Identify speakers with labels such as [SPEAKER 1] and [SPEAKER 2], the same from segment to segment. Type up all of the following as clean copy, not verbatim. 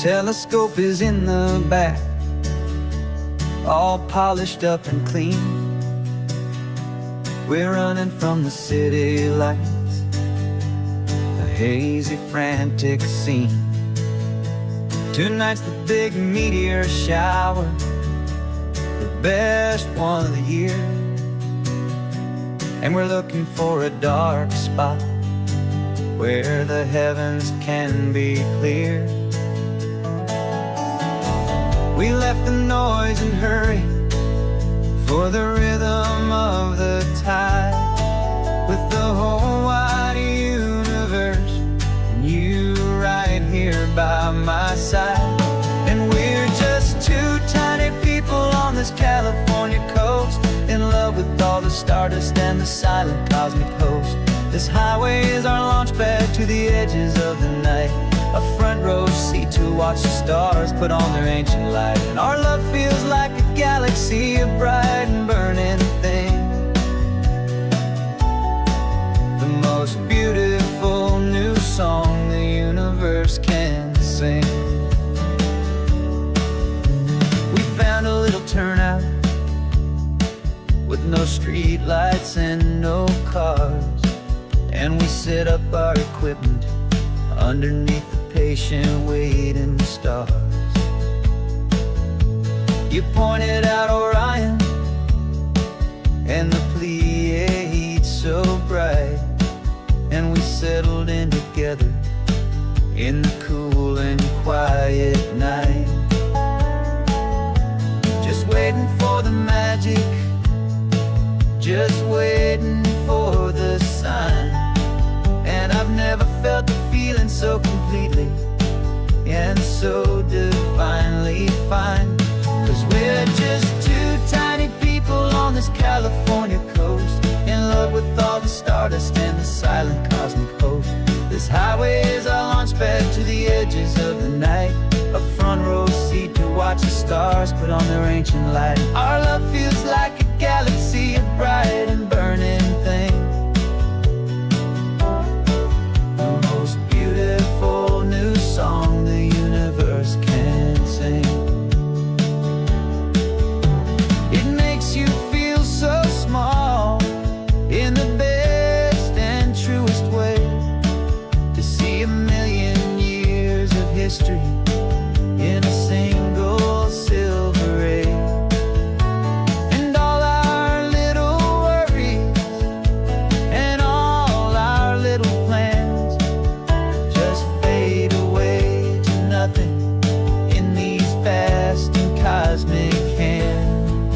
[SPEAKER 1] Telescope is in the back, all polished up and clean. We're running from the city lights, a hazy, frantic scene. Tonight's the big meteor shower, the best one of the year. And we're looking for a dark spot where the heavens can be clear. We left the noise and hurry for the rhythm of the tide, with the whole wide universe and you right here by my side. And we're just two tiny people on this California coast, in love with all the stardust and the silent cosmic host. This highway is our launch pad to the edges of the night, a front row seat to watch the stars put on their ancient light. And our love feels like a galaxy, a bright and burning thing, the most beautiful new song the universe can sing. We found a little turnout with no street lights and no cars, and we set up our equipment underneath the patient waiting stars. You pointed out Orion and the Pleiades so bright, and we settled in together in the cool and quiet night, just waiting for the magic, just waiting for the sign. And I've never felt the feeling so completely and so divinely fine, 'cause we're just two tiny people on this California coast, in love with all the stardust and the silent cosmic host. This highway is our launch pad to the edges of the night, a front row seat to watch the stars put on their ancient light. Our love feels like a galaxy, a bright and burning thing, the most beautiful new song the universe can sing. It makes you feel so small in the best and truest way, to see a million years of history in a single silver ray. And all our little worries and all our little plans just fade away to nothing in these vast and cosmic hands.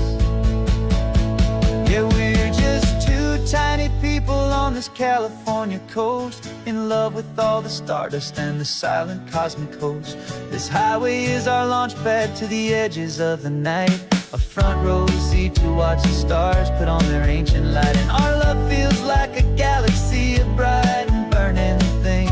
[SPEAKER 1] Yeah, we're just two tiny people on this California coast, in love with all the stardust and the silent cosmic host. This highway is our launch pad to the edges of the night, a front row seat to watch the stars put on their ancient light. And our love feels like a galaxy, a bright and burning thing,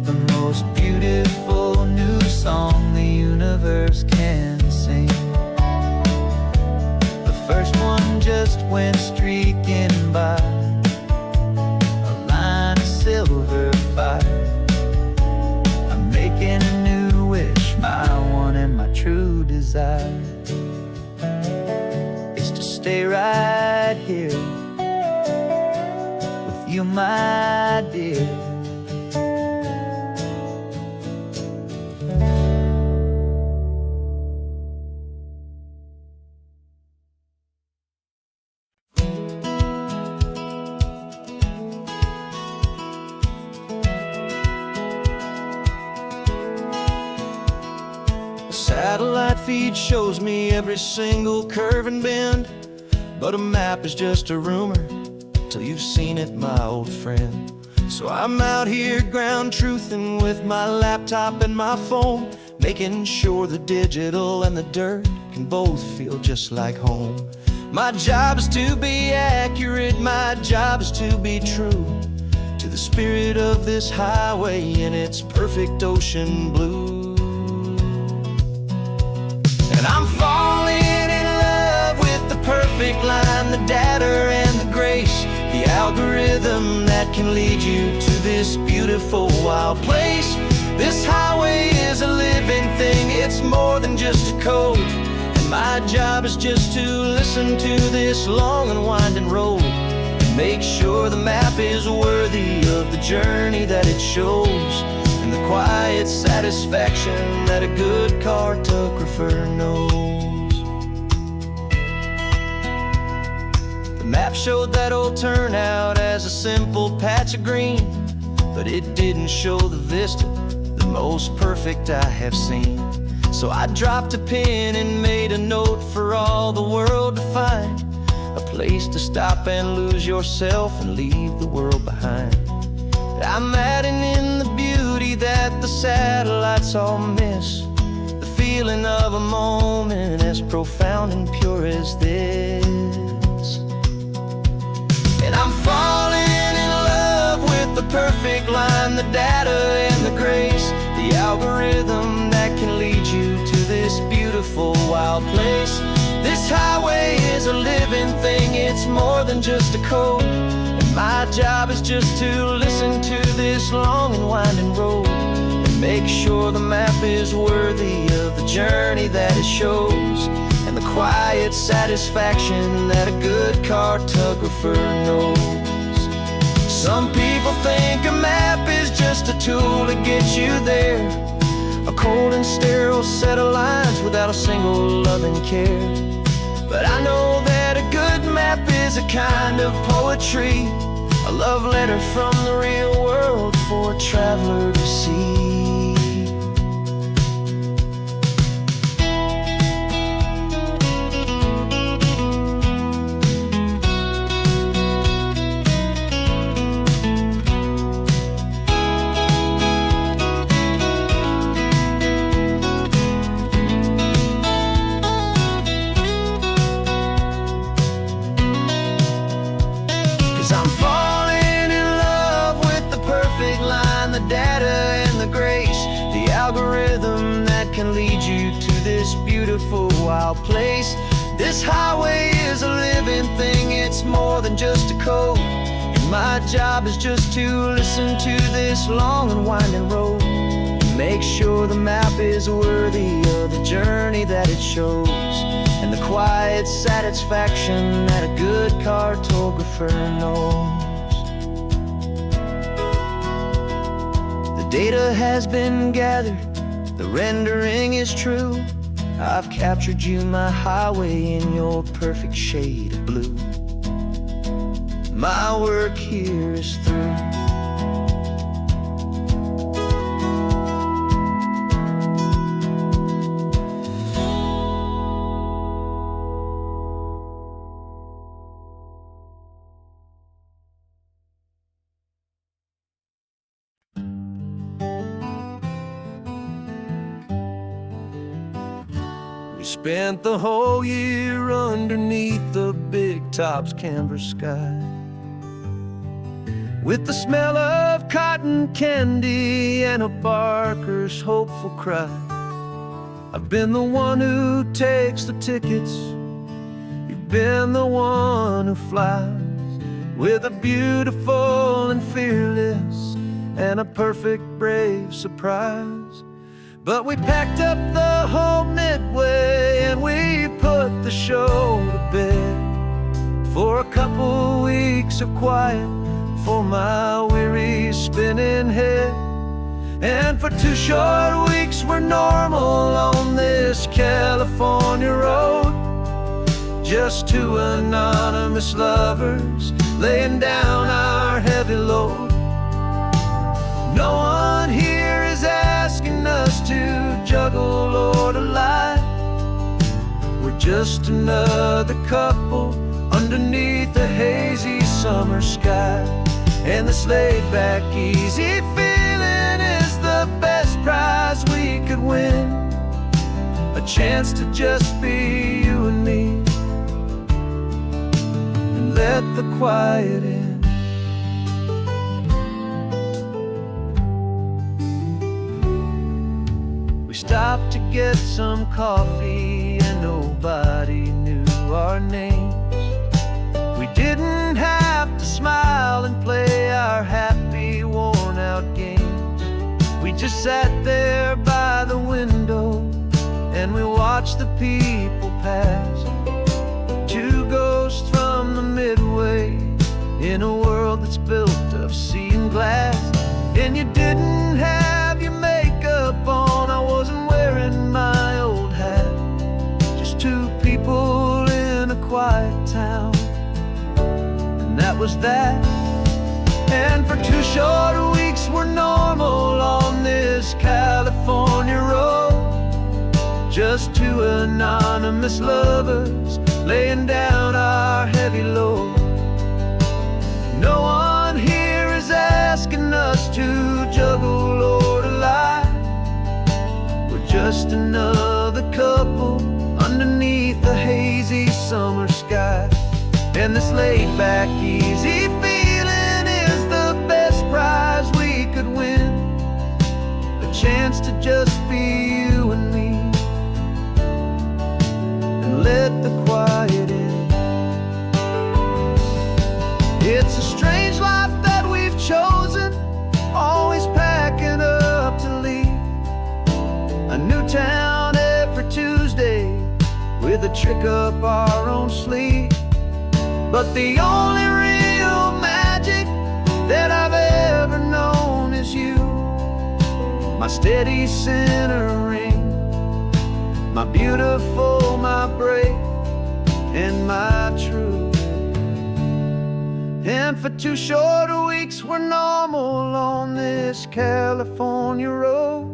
[SPEAKER 1] the most beautiful new song the universe can sing. The first one just went streaking by, a line of silver fire. I'm making a new wish, my one and my true desire is to stay right here with you, my dear.
[SPEAKER 2] Satellite feed shows me every single curve and bend, but a map is just a rumor till you've seen it, my old friend. So I'm out here ground truthing with my laptop and my phone, making sure the digital and the dirt can both feel just like home. My job is to be accurate, my job is to be true to the spirit of this highway in its perfect ocean blue. And I'm falling in love with the perfect line, the data and the grace, the algorithm that can lead you to this beautiful wild place. This highway is a living thing, it's more than just a code. And my job is just to listen to this long and winding road, and make sure the map is worthy of the journey that it shows, and the quiet satisfaction that a good cartographer knows. The map showed that old turnout as a simple patch of green, but it didn't show the vista, the most perfect I have seen. So I dropped a pin and made a note for all the world to find, a place to stop and lose yourself and leave the world behind. I'm adding in the beauty that the satellites all miss, the feeling of a moment as profound and pure as this. And I'm falling in love with the perfect line, the data and the grace, the algorithm that can lead you to this beautiful wild place. This highway is a living thing, it's more than just a code. And my job is just to listen to this long and winding road, and make sure the map is worthy of the journey that it shows, and the quiet satisfaction that a good cartographer knows. Some people think a map is just a tool to get you there, a cold and sterile set of lines without a single loving care. But I know that a good map is a kind of poetry, a love letter from the real world for a traveler to see. 'Cause I'm falling in love with the perfect line, the data and the grace, the algorithm that can lead you to this beautiful wild place. This highway is a living thing, it's more than just a code. And my job is just to listen to this long and winding road, and make sure the map is worthy of the journey that it shows, and the quiet satisfaction that a good cartographer knows. The data has been gathered, the rendering is true. I've captured you, my highway, in your perfect shade of blue. My work here is through. We spent the whole year underneath the big top's canvas sky, with the smell of cotton candy and a barker's hopeful cry. I've been the one who takes the tickets, you've been the one who flies, with a beautiful and fearless and a perfect brave surprise. But we packed up the whole Midway and we put the show to bed, for a couple weeks of quiet for my weary spinning head. And for 2 short weeks we're normal on this California road, just 2 anonymous lovers laying down our heavy load. No one here is asking us to juggle or to lie. We're just another couple underneath a hazy summer sky. And this laid-back, easy feeling is the best prize we could win, a chance to just be you and me, and let the quiet in. We stopped to get some coffee and nobody knew our names. We didn't have to smile and play our happy, warm We just sat there by the window and we watched the people pass. Two ghosts from the Midway in a world that's built of sea and glass. And you didn't have your makeup on, I wasn't wearing my old hat. Just two people in a quiet town, and that was that. And for 2 short weeks we're normal on this California road. Just two anonymous lovers laying down our heavy load. No one here is asking us to juggle or to lie. We're just another couple underneath the hazy summer sky. And this laid-back, easy feeling is the best prize we could win. A chance to just be you and me, and let the quiet in. It's a strange life that we've chosen, always packing up to leave. A new town every Tuesday with a trick up our own sleeve. But the only real magic that I've ever known is you. My steady centering, my beautiful, my brave, and my true. And for 2 short weeks we're normal on this California road.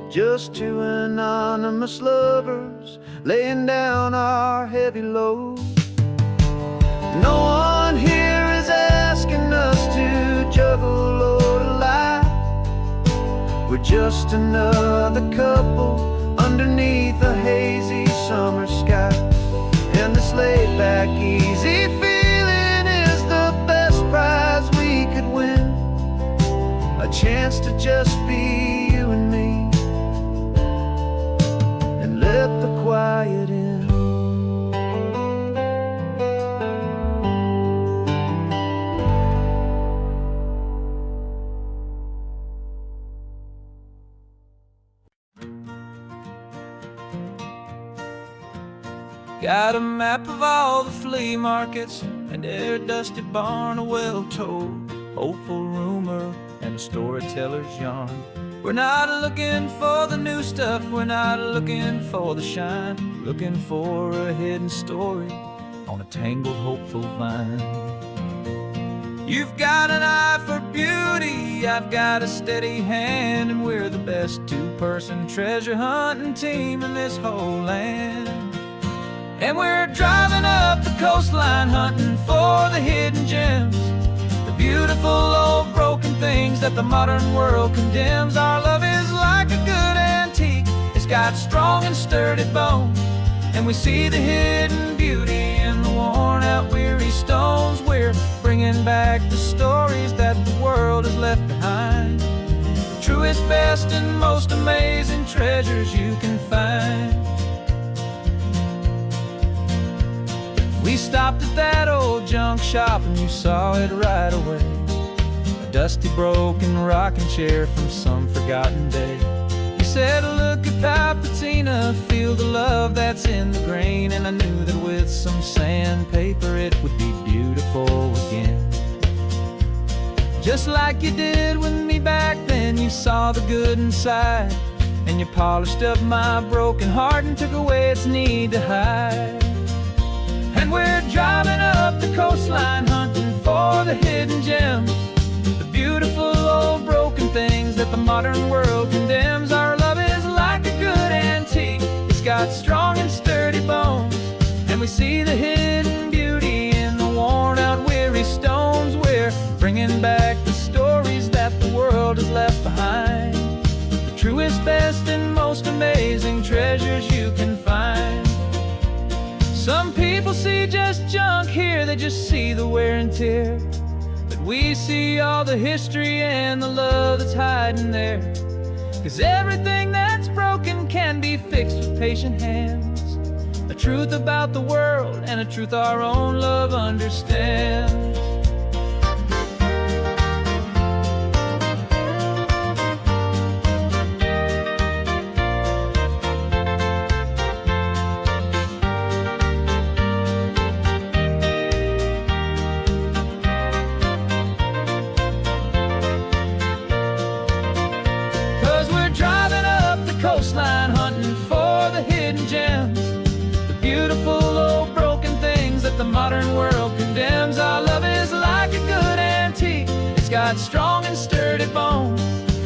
[SPEAKER 2] Just two anonymous lovers laying down our heavy load. No one here is asking us to juggle or to lie. We're just another couple underneath a hazy summer sky. And this laid-back, easy feeling is the best prize we could win. A chance to just be you and me, and let the quiet in. Got a map of all the flea markets and every dusty barn, a well-told, hopeful rumor, and a storyteller's yarn. We're not looking for the new stuff, we're not looking for the shine, looking for a hidden story on a tangled, hopeful vine. You've got an eye for beauty, I've got a steady hand, and we're the best two-person treasure hunting team in this whole land. And we're driving up the coastline hunting for the hidden gems, the beautiful old broken things that the modern world condemns. Our love is like a good antique, it's got strong and sturdy bones, and we see the hidden beauty in the worn out weary stones. We're bringing back the stories that the world has left behind, the truest, best, and most amazing treasures you can find. We stopped at that old junk shop and you saw it right away, a dusty, broken rocking chair from some forgotten day. You said, look at that patina, feel the love that's in the grain, and I knew that with some sandpaper it would be beautiful again. Just like you did with me back then, you saw the good inside, and you polished up my broken heart and took away its need to hide. And we're driving up the coastline hunting for the hidden gems, the beautiful old broken things that the modern world condemns. Our love is like a good antique, it's got strong and sturdy bones, and we see the hidden beauty in the worn out weary stones. We're bringing back the stories that the world has left behind, the truest, best, and most amazing treasures you can find. Some people see just junk here, they just see the wear and tear, but we see all the history and the love that's hiding there. 'Cause everything that's broken can be fixed with patient hands, a truth about the world and a truth our own love understands.
[SPEAKER 1] modern world condemns. Our love is like a good antique. It's got strong and sturdy bones,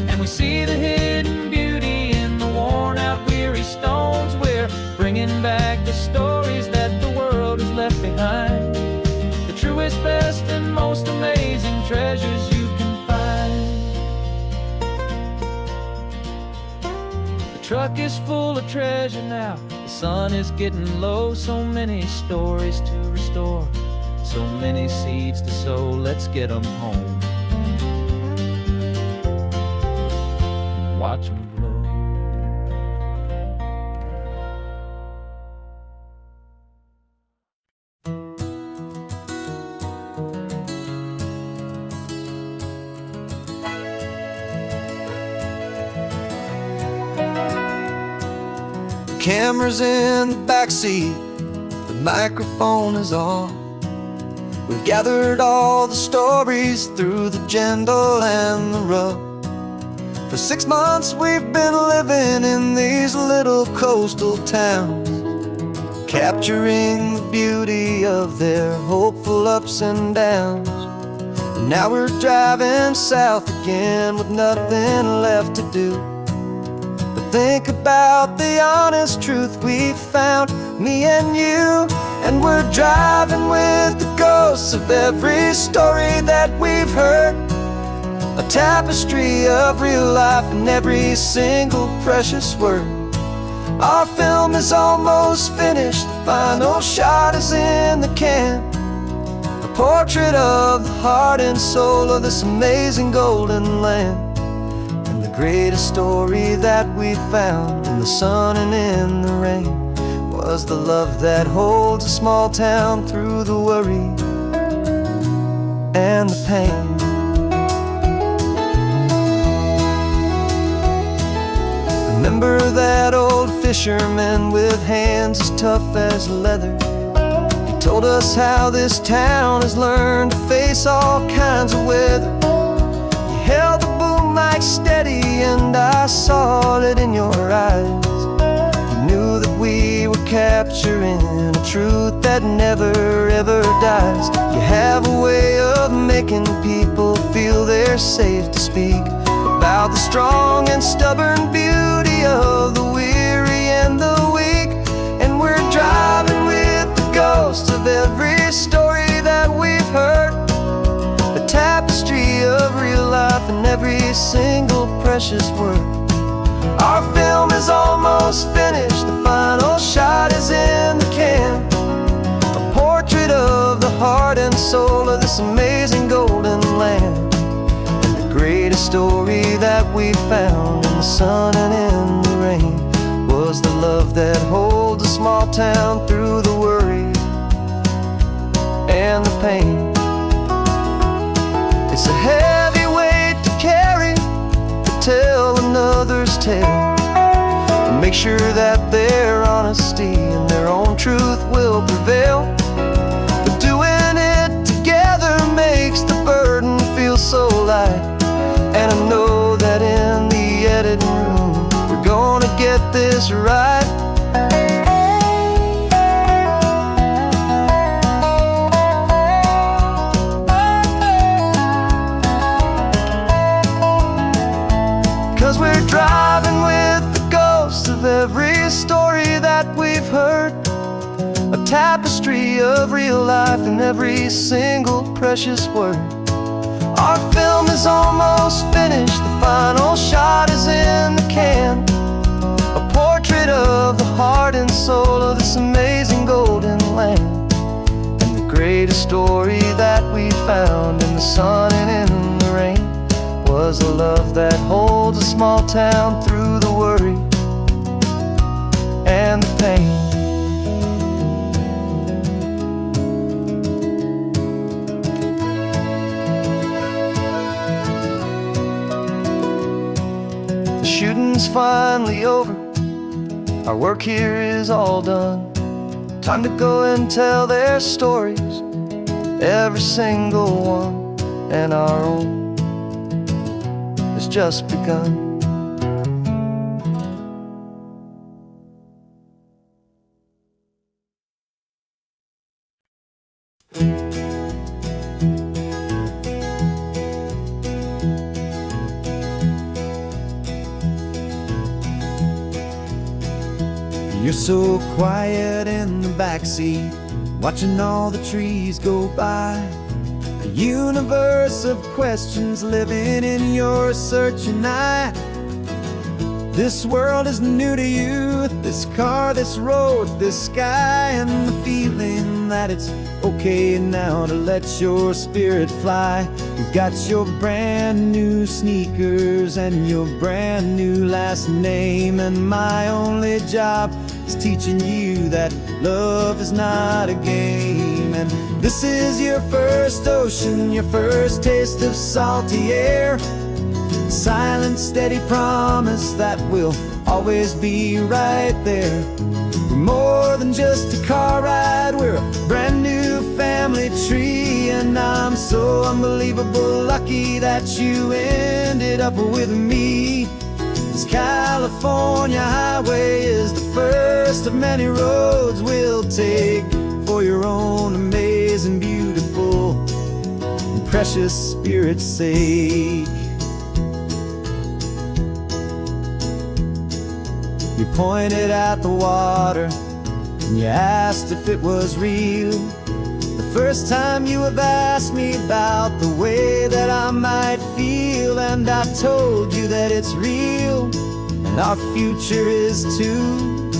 [SPEAKER 1] and we see the hidden beauty in the worn out weary stones. We're bringing back the stories that the world has left behind, the truest, best, and most amazing treasures you can find. The truck is full of treasure now. The sun is getting low. So many stories to restore, so many seeds to sow. Let's get them home, watch them blow.
[SPEAKER 2] Cameras in the backseat, the microphone is on. We've gathered all the stories through the gentle and the rough. For 6 months we've been living in these little coastal towns, capturing the beauty of their hopeful ups and downs. And now we're driving south again with nothing left to do. Think about the honest truth we found, me and you. And we're driving with the ghosts of every story that we've heard, a tapestry of real life and every single precious word. Our film is almost finished, the final shot is in the can, a portrait of the heart and soul of this amazing golden land. The greatest story that we found in the sun and in the rain was the love that holds a small town through the worry and the pain. Remember that old fisherman with hands as tough as leather? He told us how this town has learned to face all kinds of weather. You held the boom mic steady and I saw it in your eyes. You knew that we were capturing a truth that never ever dies. You have a way of making people feel they're safe to speak about the strong and stubborn beauty of the weary and the weak. And we're driving with the ghosts of every story that we've heard, the tapestry of real life and every single precious word. Our film is almost finished, the final shot is in the can, a portrait of the heart and soul of this amazing golden land. And the greatest story that we found in the sun and in the rain was the love that holds a small town through the worry and the pain. It's a heavy weight to carry, to tell another's tale, and make sure that their honesty and their own truth will prevail. But doing it together makes the burden feel so light. And I know that in the editing room we're gonna get this right. 'Cause we're driving with the ghosts of every story that we've heard, a tapestry of real life and every single precious word. Our film is almost finished, the final shot is in the can, a portrait of the heart and soul of this amazing golden land. And the greatest story that we found in the sun and in the rain was a love that holds a small town through the worry and the pain. The shooting's finally over, our work here is all done. Time to go and tell their stories, every single one, and our own has just begun. You're so quiet in the backseat, watching all the trees go by. A universe of questions living in your searching eye. This world is new to you, this car, this road, this sky, and the feeling that it's okay now to let your spirit fly. You've got your brand new sneakers and your brand new last name, and my only job is teaching you that love is not a game. And this is your first ocean, your first taste of salty air. Silent, steady promise that we'll always be right there. We're more than just a car ride, we're a brand new family tree. And I'm so unbelievable lucky that you ended up with me. This California highway is the first of many roads we'll take for your own amazing, beautiful, and precious spirit's sake. You pointed at the water and you asked if it was real. The first time you have asked me about the way that I might feel, and I told you that it's real and our future is too.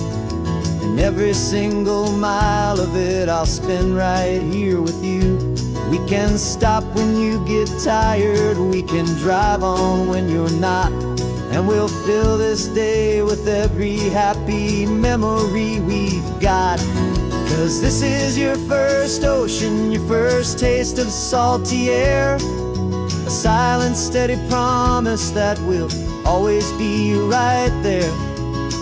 [SPEAKER 2] And every single mile of it I'll spend right here with you. We can stop when you get tired, we can drive on when you're not, and we'll fill this day with every happy memory we've got. 'Cause this is your first ocean, your first taste of salty air. A silent, steady promise that we'll always be right there.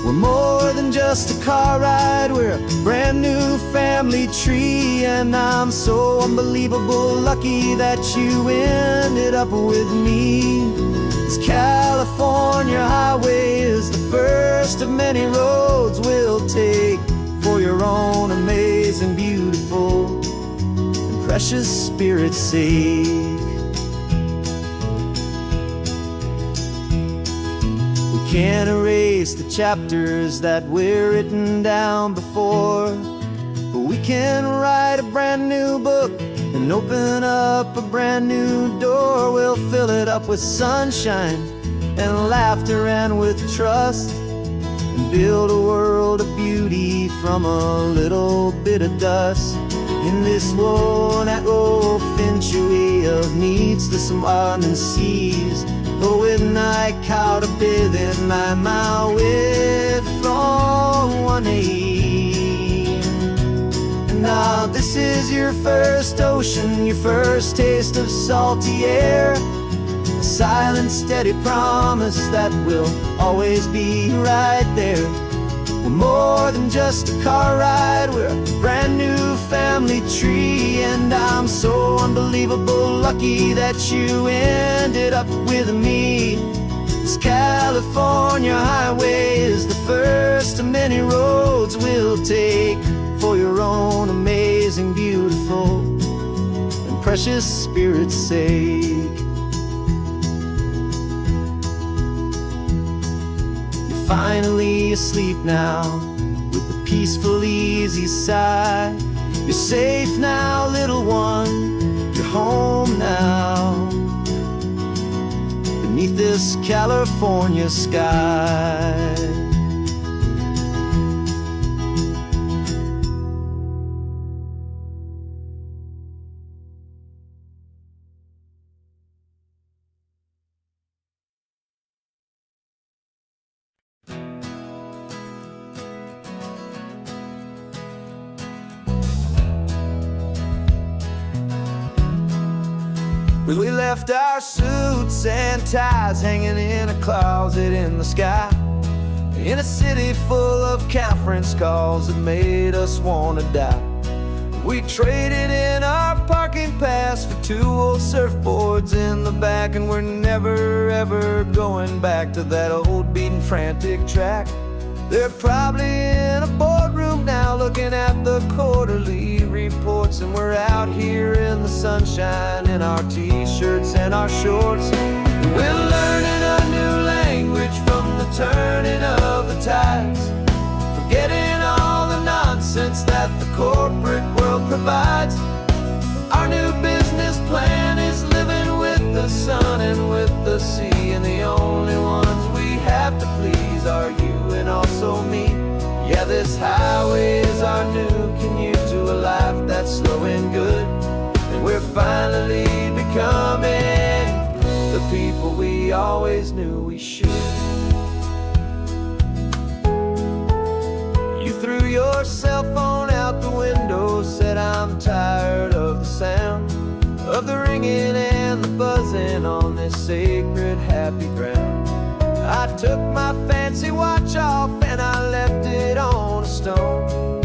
[SPEAKER 2] We're more than just a car ride, we're a brand new family tree. And I'm so unbelievable lucky that you ended up with me. This California highway is the first of many roads we'll take for your own amazing, beautiful, and precious spirit's sake. We can't erase the chapters that were written down before, but we can write a brand new book and open up a brand new door. We'll fill it up with sunshine and laughter and with trust, and build a world of beauty from a little bit of dust. In this world that finchuí of needs the sun and seas, but with night caught a bit in my mouth with from one aim. Now this is your first ocean, your first taste of salty air. A silent, steady promise that we'll always be right there. We're more than just a car ride, we're a brand new family tree. And I'm so unbelievable lucky that you ended up with me. This California highway is the first of many roads we'll take for your own amazing, beautiful, and precious spirit's sake. You're finally asleep now with a peaceful, easy sigh. You're safe now, little one, you're home now, beneath this California sky. We left our suits and ties hanging in a closet in the sky, in a city full of conference calls that made us wanna die. We traded in our parking pass for 2 old surfboards in the back, and we're never ever going back to that old beaten frantic track. They're probably in a boardroom now looking at the quarterly reports, and we're out here in the sunshine in our t-shirts and our shorts. We're learning a new language from the turning of the tides, forgetting
[SPEAKER 1] provides. Our new business plan is living with the sun and with the sea, and the only ones we have to please are you and also me. Yeah, this highway is our new commute to a life that's slow and good, and we're finally becoming the people we always knew we should. You threw your cell phone out the window, said I'm tired of the sound of the ringing and the buzzing on this sacred happy ground. I took my fancy watch off and I left it on a stone.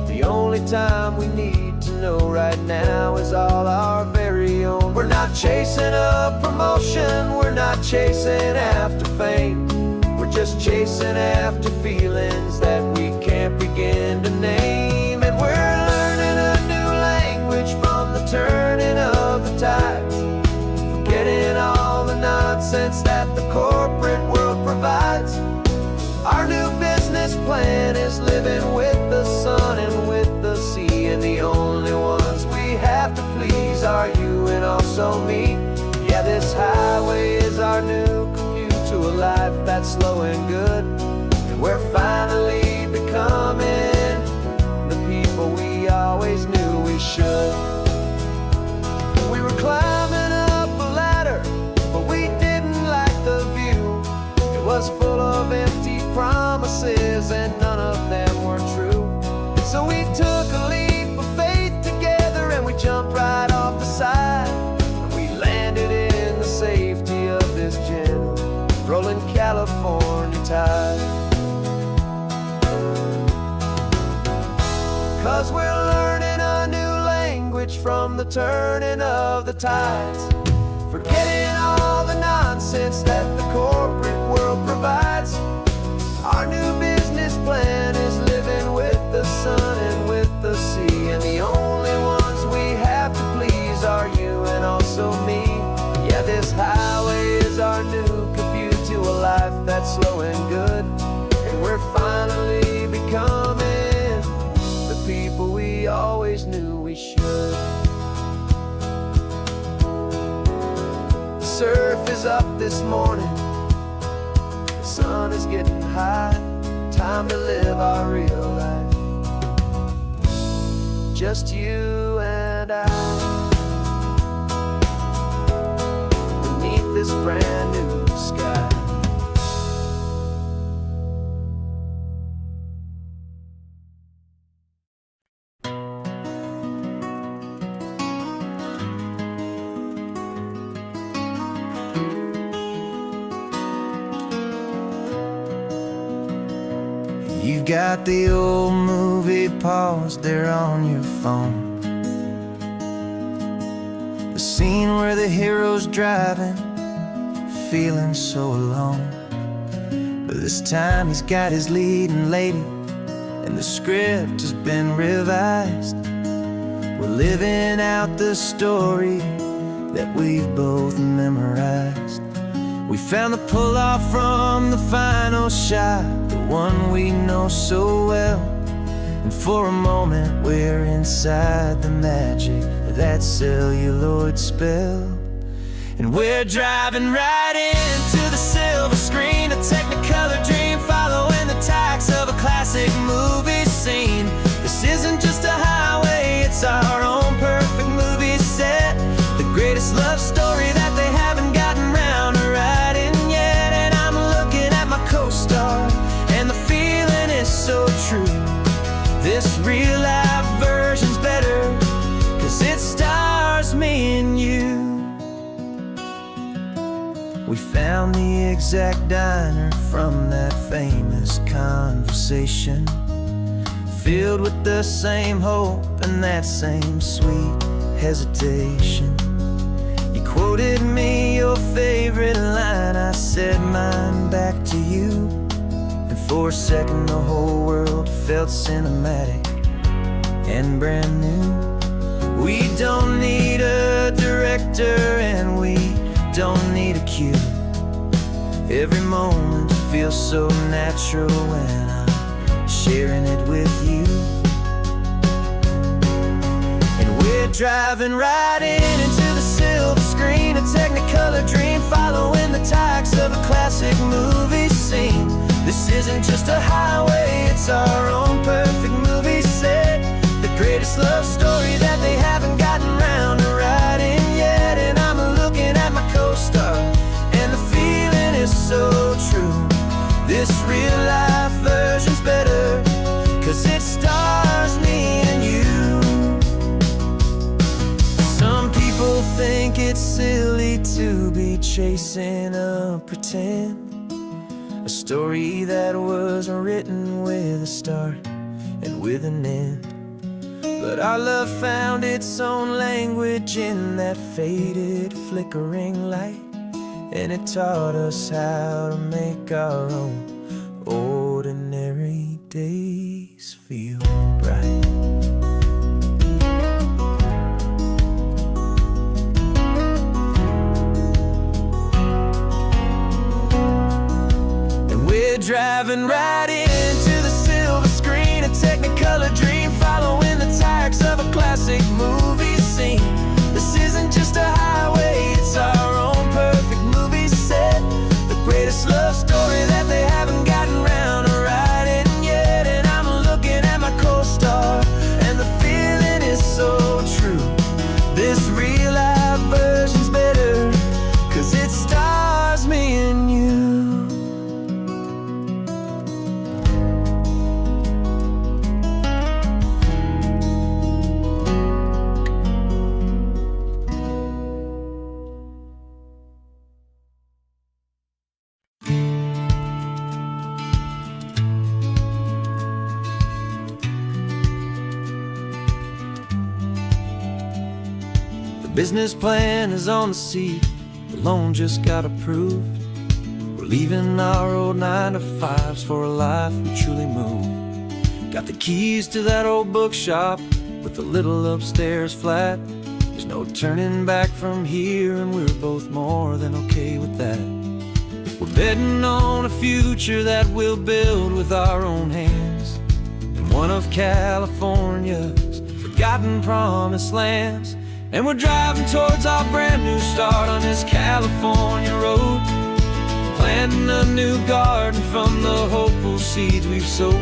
[SPEAKER 1] The only time we need to know right now is all our very own. We're not chasing a promotion, we're not chasing after fame. We're just chasing after feelings that we can't begin to name. And we're learning a new language from the turning of the tides, forgetting all the nonsense that the corporate world provides. Our new business plan is living with the sun and with the sea, and the only ones we have to please are you and also me. Yeah, this highway is our new commute to a life that's slow and good, and we're finally becoming the people we always knew we should. We were climbing up a ladder, but we didn't like the view. It was full of empty promises and none of them were true. So we took a leap of faith together and we jumped right off the side, and we landed in the safety of this gentle rolling California tide. 'Cause we're learning a new language from the turning of the tides, forgetting all the nonsense that the corporate world provides. Our new business plan is living with the sun and with the sea, and the only ones we have to please are you and also me. Yeah, this highway is our new commute to a life that's slow and good, and we're finally becoming the people we always knew we should. The surf is up this morning, the sun is getting high, time to live our real life, just you and I, beneath this brand new sky. You've got the old movie paused there on your phone, the scene where the hero's driving, feeling so alone. But this time he's got his leading lady, and the script has been revised. We're living out the story that we've both memorized. We found the pull-off from the final shot, the one we know so well. And for a moment we're inside the magic of that celluloid spell. And we're driving right into the silver screen, a Technicolor dream, following the tacks of a classic movie scene. This isn't just a highway, it's our own perfect movie set, the greatest love story that they haven't gotten round to writing yet. And I'm looking at my co-star, and the feeling is so true. This real life version's better, 'cause it stars me and you. We found the exact diner from that famous conversation, filled with the same hope and that same sweet hesitation. You quoted me your favorite line, I said mine back to you, and for a second the whole world felt cinematic and brand new. We don't need a director and we don't need a cue. Every moment feels so natural when I'm sharing it with you.
[SPEAKER 2] we're driving right into the silver screen, a Technicolor dream, following the tacks of a classic movie scene. This isn't just a highway, it's our own perfect movie set, the greatest love story that they haven't gotten round to writing yet. And I'm looking at my co-star, and the feeling is so true. This real life version's better, 'cause it stars me and you. Some people think it's silly to be chasing a pretend, a story that was written with a start and with an end. But our love found its own language in that faded, flickering light, and it taught us how to make our own ordinary days feel bright. Driving right into the silver screen, a Technicolor dream, following the tacks of a classic movie scene. This isn't just a highway, it's our own perfect movie set, the greatest love story that they haven't gotten round to writing yet. And I'm looking at my co-star, and the feeling is so true. This real life version's better, 'cause it stars me and you. Business plan is on the seat, the loan just got approved. We're leaving our old 9-to-5s for a life we truly move. Got the keys to that old bookshop with the little upstairs flat. There's no turning back from here, and we're both more than okay with that. We're betting on a future that we'll build with our own hands, in one of California's forgotten promised lands. And we're driving towards our brand new start on this California road, planting a new garden from the hopeful seeds we've sowed.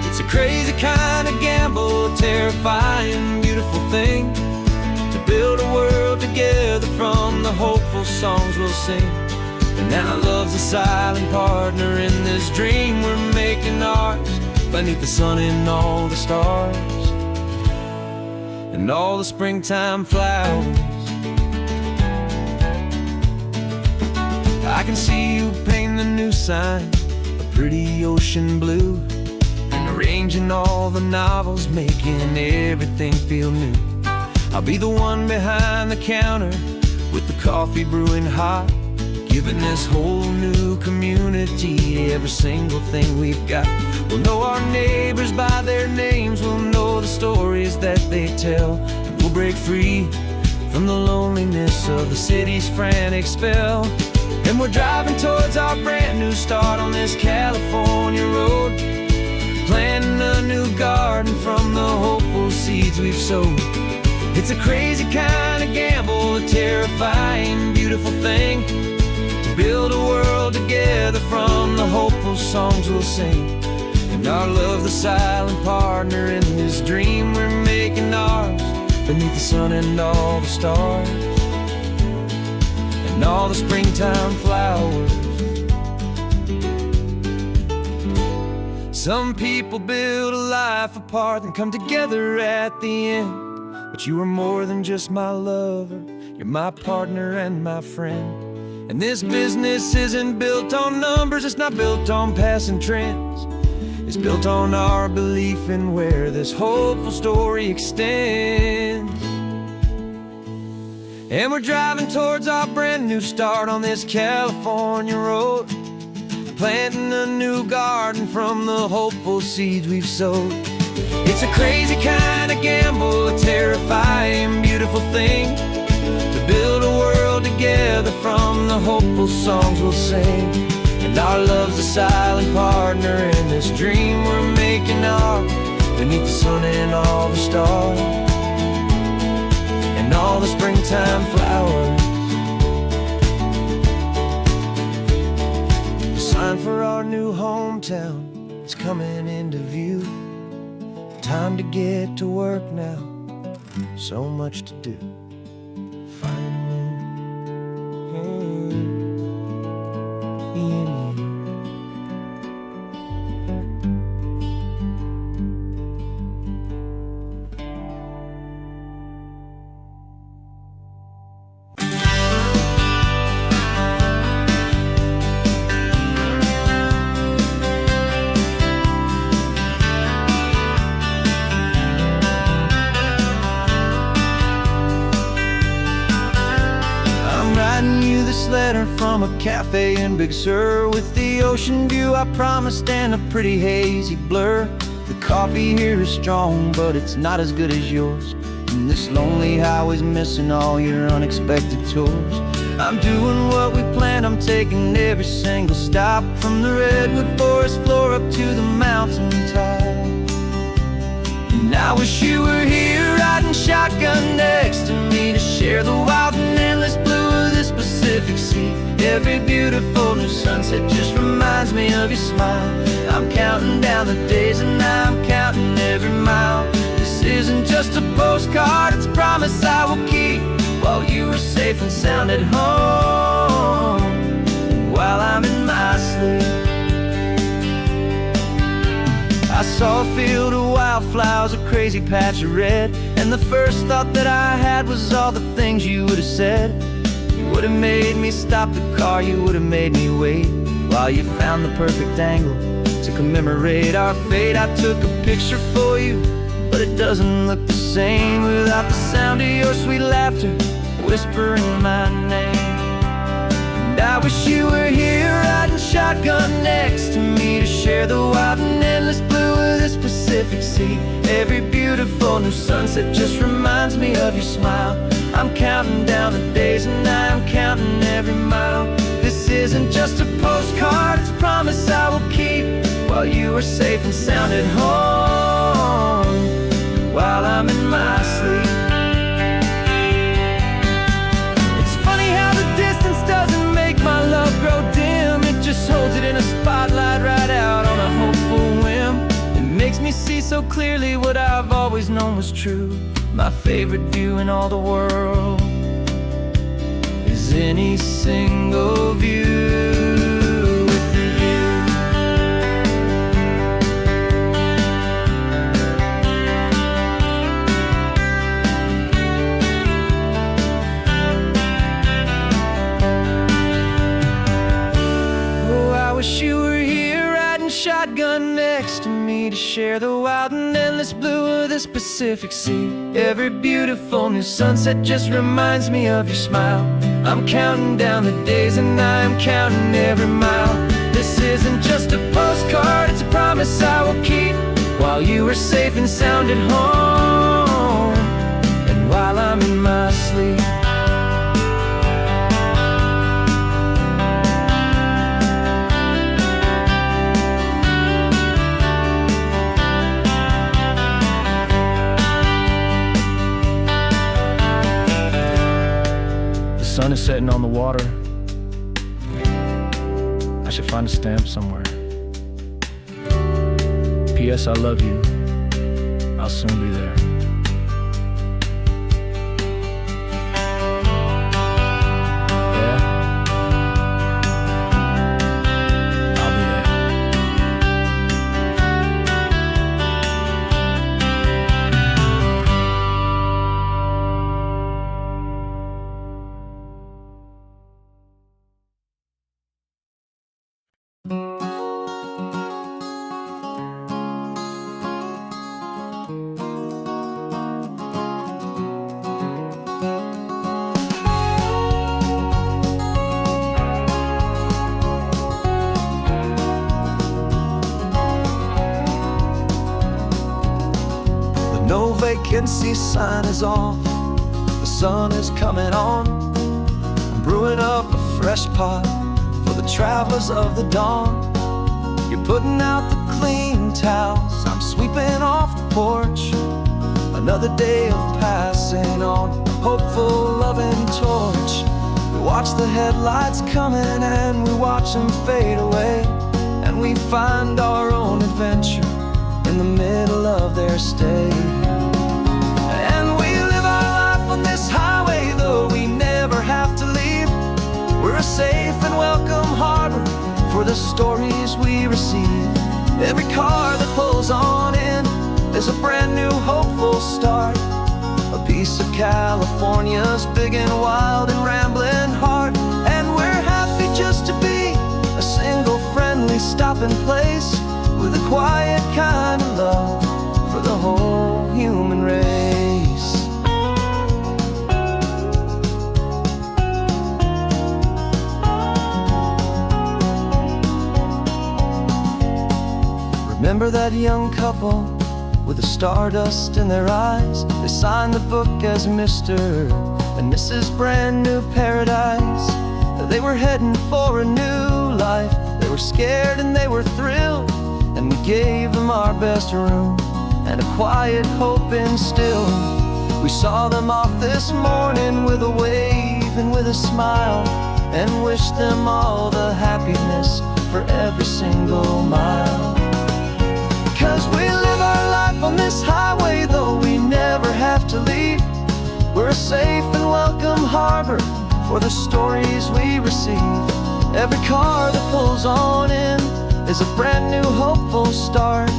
[SPEAKER 2] It's a crazy kind of gamble, a terrifying, beautiful thing, to build a world together from the hopeful songs we'll sing. And now love's a silent partner in this dream we're making ours, beneath the sun and all the stars and all the springtime flowers. I can see you paint the new sign a pretty ocean blue, and arranging all the novels, making everything feel new. I'll be the one behind the counter with the coffee brewing hot, giving this whole new community every single thing we've got. We'll know our neighbors by their names, we'll know the stories that they tell, and we'll break free from the loneliness of the city's frantic spell. And we're driving towards our brand new start on this California road, planting a new garden from the hopeful seeds we've sowed. It's a crazy kind of gamble, a terrifying, beautiful thing, to build a world together from the hopeful songs we'll sing. And our love's the silent partner in this dream we're making ours, beneath the sun and all the stars and all the springtime flowers. Some people build a life apart and come together at the end, but you are more than just my lover, you're my partner and my friend. And this business isn't built on numbers, it's not built on passing trends, it's built on our belief in where this hopeful story extends. And we're driving towards our brand new start on this California road, planting a new garden from the hopeful seeds we've sowed. It's a crazy kind of gamble, a terrifying, beautiful thing, to build a world together from the hopeful songs we'll sing. And our love's a silent partner in this dream we're making ours, beneath the sun and all the stars all the springtime flowers. The sign for our new hometown is coming into view. Time to get to work now, so much to do. Finding in you. Writing you this letter from a cafe in Big Sur, with the ocean view I promised and a pretty hazy blur. The coffee here is strong, but it's not as good as yours, and this lonely highway's missing all your unexpected tours. I'm doing what we planned, I'm taking every single stop, from the redwood forest floor up to the mountain top. And I wish you were here riding shotgun next to me, to share the wild and endless blue of this Pacific Sea. Every beautiful new sunset just reminds me of your smile. I'm counting down the days and I'm counting every mile. This isn't just a postcard, it's a promise I will keep, while you are safe and sound at home, while I'm in my sleep. I saw a field of wildflowers, a crazy patch of red, and the first thought that I had was all the things you would have said. You would have made me stop the car, you would have made me wait, while you found the perfect angle to commemorate our fate. I took a picture for you, but it doesn't look the same without the sound of your sweet laughter whispering my name. And I wish you were here riding shotgun next to me, to share the wild and endless blue of this Pacific Sea. Every beautiful new sunset just reminds me of your smile. I'm counting down the days and I'm counting every mile. This isn't just a postcard, it's a promise I will keep, while you are safe and sound at home, while I'm in my sleep. It's funny how the distance doesn't make my love grow dim, it just holds it in a spotlight right out on a hopeful whim. It makes me see so clearly what I've always known was true. My favorite view in all the world is any single view with you. Oh, I wish you were here riding shotgun next to me, to share the wild and endless blue of this Pacific Sea. Every beautiful new sunset just reminds me of your smile. I'm counting down the days and I'm counting every mile. This isn't just a postcard, it's a promise I will keep, while you are safe and sound at home, and while I'm in my sleep. The sun is setting on the water. I should find a stamp somewhere. P.S. I love you. I'll soon be there. Yeah? I'll be there. No vacancy sign is off, the sun is coming on. I'm brewing up a fresh pot for the travelers of the dawn. You're putting out the clean towels, I'm sweeping off the porch. Another day of passing on a hopeful, loving torch. We watch the headlights coming and we watch them fade away, and we find our own adventure in the middle of their stay. And we live our life on this highway, though we never have to leave. We're a safe and welcome harbor for the stories we receive. Every car that pulls on in is a brand new hopeful start, a piece of California's big and wild and rambling heart. And we're happy just to be a single friendly stopping place, with a quiet kind of love for the whole human race. Remember that young couple with the stardust in their eyes? They signed the book as Mr. and Mrs. Brand New Paradise. They were heading for a new life. They were scared and they were thrilled, and we gave them our best room and a quiet hope instilled. We saw them off this morning with a wave and with a smile, and wished them all the happiness for every single mile. 'Cause we live our life on this highway, though we never have to leave. We're a safe and welcome harbor for the stories we receive. Every car that pulls on in is a brand new hopeful start,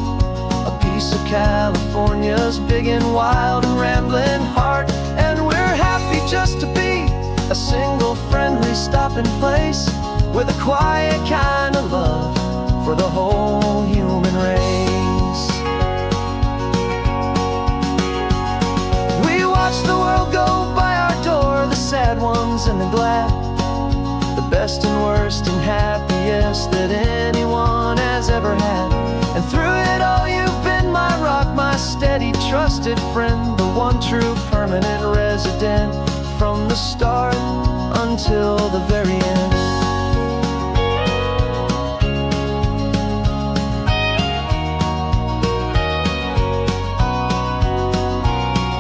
[SPEAKER 2] a piece of California's big and wild and rambling heart. And we're happy just to be a single friendly stopping place, with a quiet kind of love for the whole human race. We watch the world go by our door, the sad ones and the glad, the best and worst and happiest that anyone has ever had. And through it all you've been my rock, my steady trusted friend, the one true permanent resident, from the start until the very end.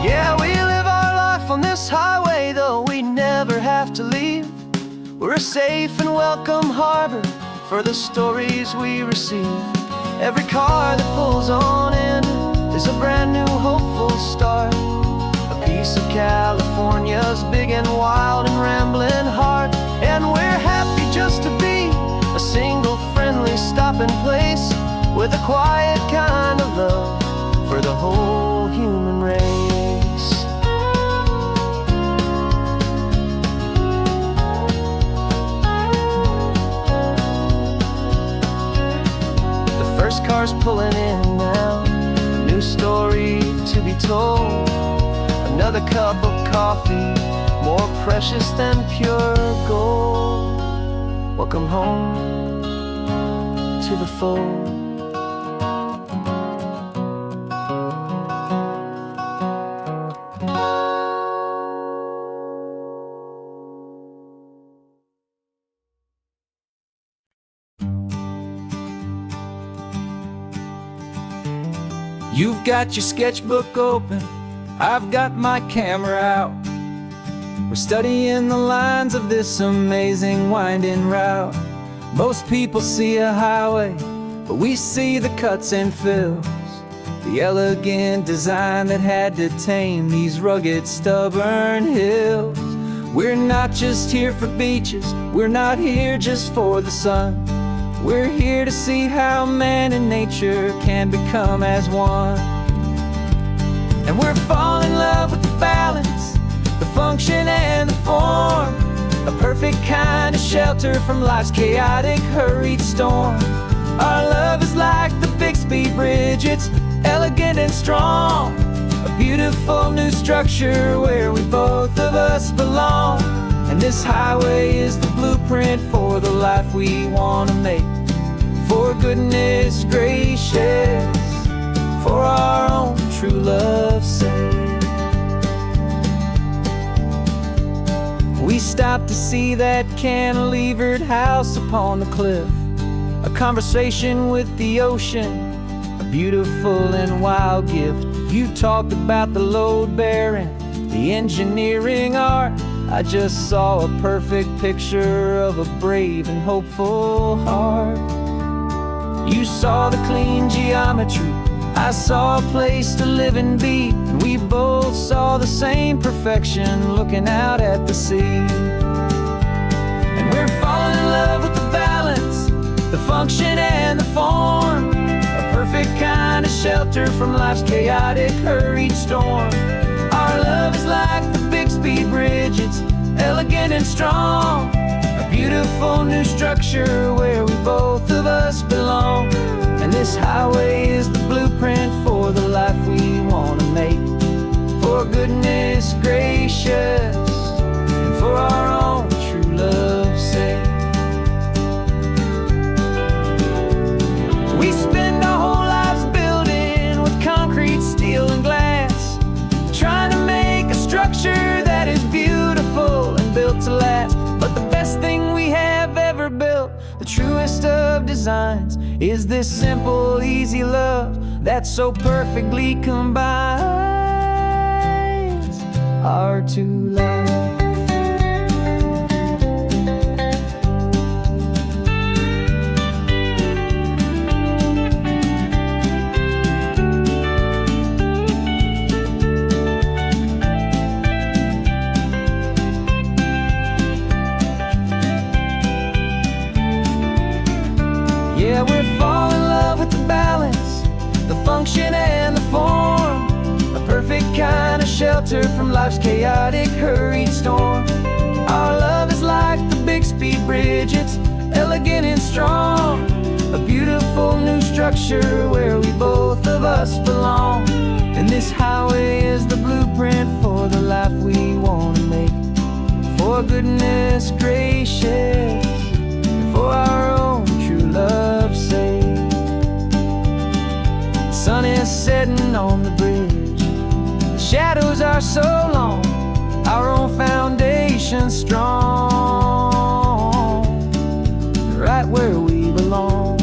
[SPEAKER 2] Yeah, we live our life on this highway, though we never have to leave. We're a safe and welcome harbor for the stories we receive. Every car that pulls on in is a brand new hopeful start, a piece of California's big and wild and rambling heart. And we're happy just to be a single friendly stopping place, with a quiet kind of love for the whole human race. First car's pulling in now, a new story to be told. Another cup of coffee, more precious than pure gold. Welcome home to the fold. You've got your sketchbook open, I've got my camera out. We're studying the lines of this amazing winding route. Most people see a highway, but we see the cuts and fills, the elegant design that had to tame these rugged, stubborn hills. We're not just here for beaches, we're not here just for the sun. We're here to see how man and nature can become as one. And we're falling in love with the balance, the function and the form, a perfect kind of shelter from life's chaotic, hurried storm. Our love is like the Bixby Bridge, it's elegant and strong, a beautiful new structure where we both of us belong. And this highway is the blueprint for the life we want to make. For goodness gracious, for our own true love's sake. We stopped to see that cantilevered house upon the cliff, a conversation with the ocean, a beautiful and wild gift.
[SPEAKER 1] You talked about the load bearing, the engineering art. I just saw a perfect picture of a brave and hopeful heart. You saw the clean geometry, I saw a place to live and be, and we both saw the same perfection looking out at the sea. And we're falling in love with the balance, the function and the form, a perfect kind of shelter from life's chaotic, hurried storm. Our love is like the Bixby Bridge, it's elegant and strong, a beautiful new structure where we both of us belong. And this highway is the blueprint for the life we want to make, for goodness gracious and for our own true love's sake. We spend our whole lives building with concrete, steel and glass, trying to make a structure that is beautiful and built to last. But the best thing we have ever built, the truest of designs, is this simple, easy love that so perfectly combines our two lives. Yeah, we're falling in love with the balance, the function and the form, a perfect kind of shelter from life's chaotic, hurried storm. Our love is like the Bixby Bridge, it's elegant and strong, a beautiful new structure where we both of us belong. And this highway is the blueprint for the life we want to make, for goodness gracious and for our own true love's sake. The sun is setting on the bridge, the shadows are so long, our own foundation strong, right where we belong.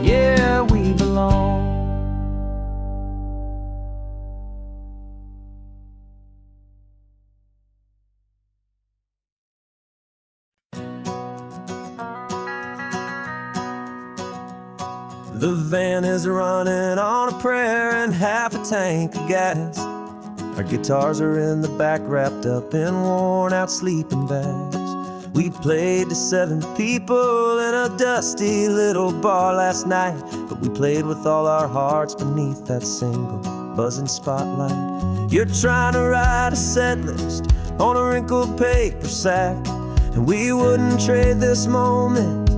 [SPEAKER 1] Yeah, we belong.
[SPEAKER 2] The van is running on a prayer and half a tank of gas. Our guitars are in the back, wrapped up in worn-out sleeping bags. We played to 7 people in a dusty little bar last night, but we played with all our hearts beneath that single buzzing spotlight. You're trying to write a set list on a wrinkled paper sack, and we wouldn't trade this moment.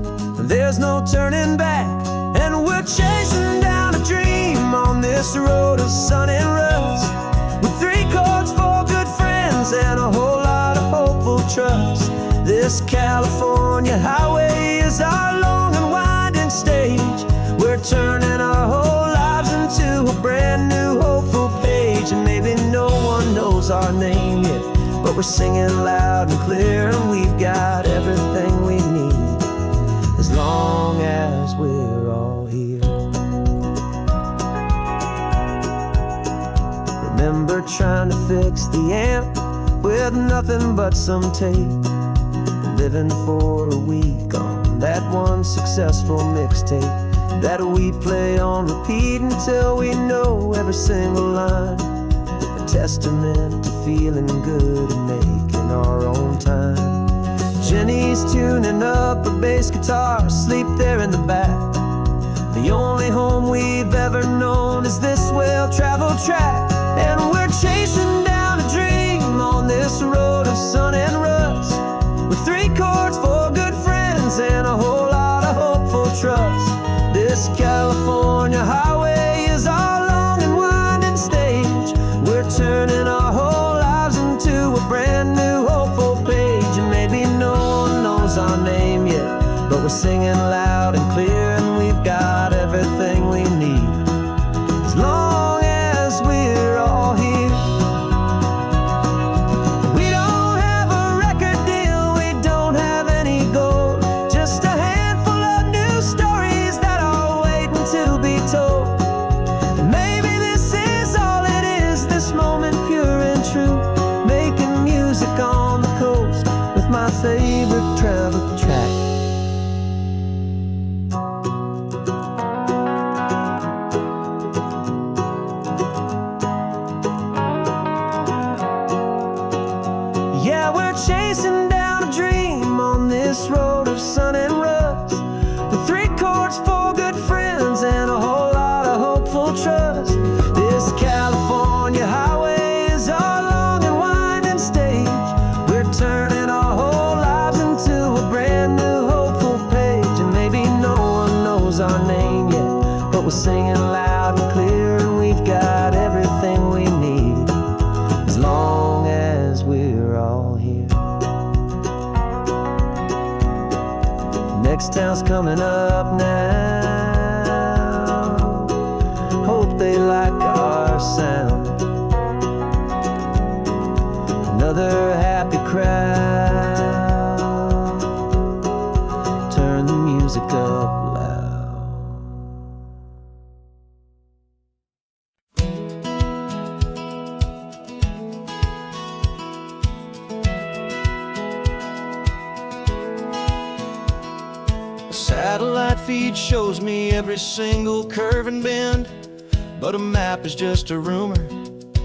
[SPEAKER 2] There's no turning back. And we're chasing down a dream on this road of sun and rust, with 3 chords, 4 good friends, and a whole lot of hopeful trust. This California highway is our long and winding stage. We're turning our whole lives into a brand new hopeful page. And maybe no one knows our name yet, but we're singing loud and clear, and we've got everything we need, as long as we're all here. Remember trying to fix the amp with nothing but some tape, living for a week on that one successful mixtape that we play on repeat until we know every single line, a testament to feeling good and making our own time. Jenny's tuning up her bass guitar, asleep there in the back. The only home we've ever known is this well-traveled track. And we're chasing down a dream on this road of sun and rust, with 3 chords, 4 good friends, and a whole lot of hopeful trust. This California highway is our long and winding stage. We're turning our whole lives into a brand new hopeful page. And maybe no one knows our name yet, but we're singing loud and clear, and we've got everything we need, as long as we're all here. We don't have a record deal, we don't have any gold, just a handful of new stories that are waiting to be told.
[SPEAKER 3] knows our name yet, but we're singing loud and clear, and we've got everything we need as long as we're all here. Next town's coming up now. Hope they like our sound. Another happy crowd. Turn the music up loud. A satellite feed shows me every single curve and bend, but a map is just a rumor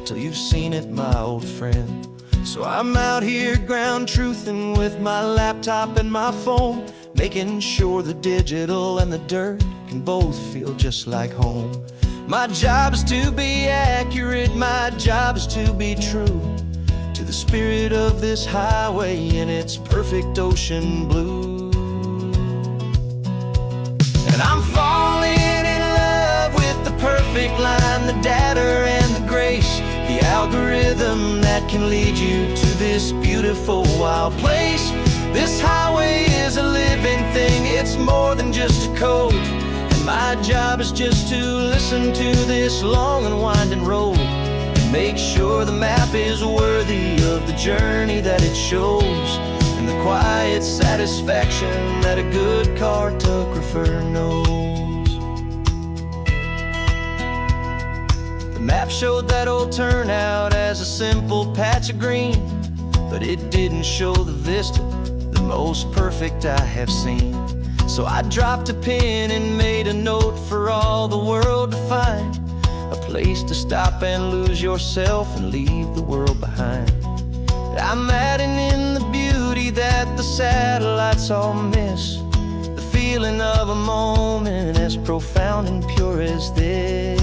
[SPEAKER 3] till you've seen it, my old friend. So I'm out here ground truthing with my laptop and my phone, making sure the digital and the dirt can both feel just like home. My job is to be accurate, my job is to be true to the spirit of this highway in its perfect ocean blue. And I'm falling in love with the perfect line, the data and the grace, the algorithm that can lead you to this beautiful wild place. This highway is a living thing, it's more than just a code. And my job is just to listen to this long and winding road and make sure the map is worthy of the journey that it shows, and the quiet satisfaction that a good cartographer knows. The map showed that old turnout as a simple patch of green, but it didn't show the vista, the most perfect I have seen. So I dropped a pin and made a note for all the world to find, a place to stop and lose yourself and leave the world behind. I'm adding in the beauty that the satellites all miss, the feeling of a moment as profound and pure as this.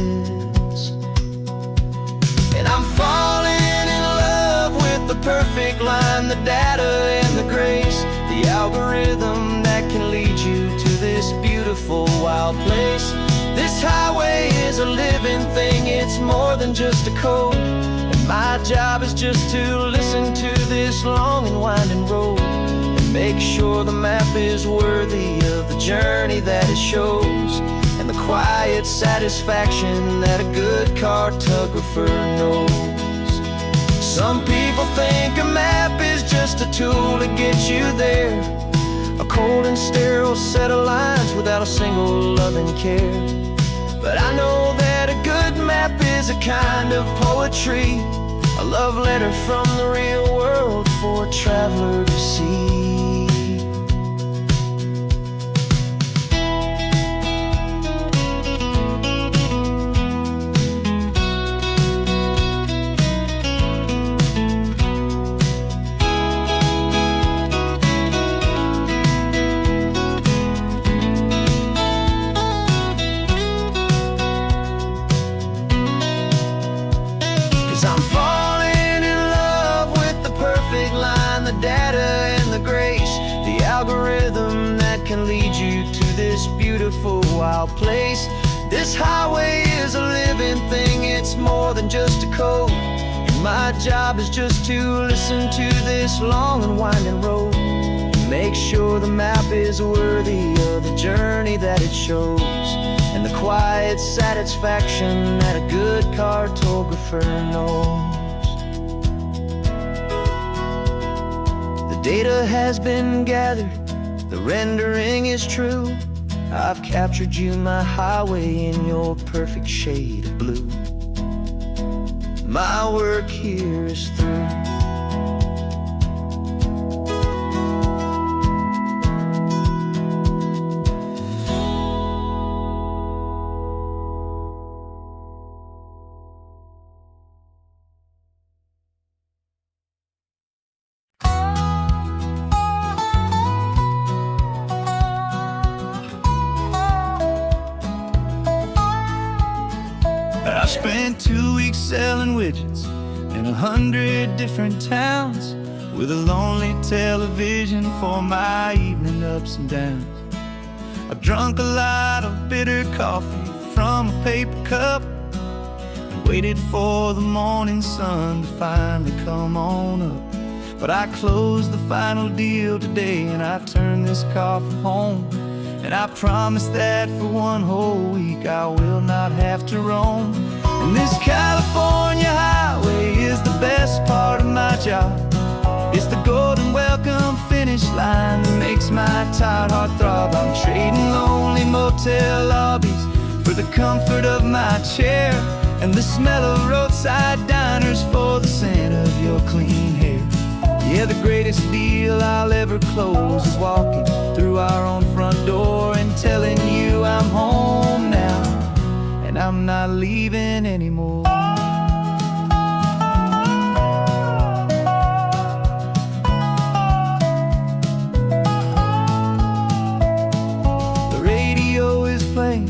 [SPEAKER 3] And I'm falling in love with the perfect line, the data and the grace, the algorithm that can lead you to this beautiful wild place. This highway is a living thing, it's more than just a code. And my job is just to listen to this long and winding road and make sure the map is worthy of the journey that it shows, and the quiet satisfaction that a good cartographer knows. Some people think a map is just a tool to get you there, a cold and sterile set of lines without a single loving care. But I know that a good map is a kind of poetry, a love letter from the real world for a traveler to see. I'm falling in love with the perfect line, the data and the grace, the algorithm that can lead you to this beautiful wild place. This highway is a living thing, it's more than just a code. And my job is just to listen to this long and winding road and make sure the map is worthy of the journey that it shows, and the quiet satisfaction that a good cartographer knows. The data has been gathered, the rendering is true. I've captured you, my highway, in your perfect shade of blue. My work here is through.
[SPEAKER 1] I spent 2 weeks selling widgets in 100 different towns, with a lonely television for my evening ups and downs.
[SPEAKER 2] I drunk a lot of bitter coffee from a paper cup and waited for the morning sun to finally come on up. But I closed the final deal today and I turned this car for home. And I promise that for one whole week I will not have to roam. And this California highway is the best part of my job. It's the golden welcome finish line that makes my tired heart throb. I'm trading lonely motel lobbies for the comfort of my chair and the smell of roadside diners for the scent of your clean hair. Yeah, the greatest deal I'll ever close is walking through our own front door and telling you I'm home now and I'm not leaving anymore. The radio is playing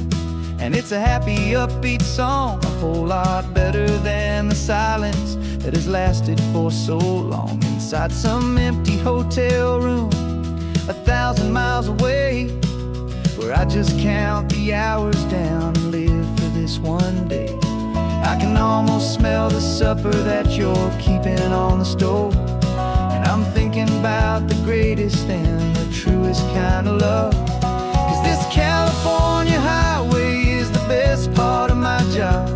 [SPEAKER 2] and it's a happy, upbeat song, a whole lot better than the silence that has lasted for so long. Inside some empty hotel room 1,000 miles away, where I just count the hours down and live for this one day. I can almost smell the supper that you're keeping on the stove, and I'm thinking about the greatest and the truest kind of love. 'Cause this California highway is the best part of my job.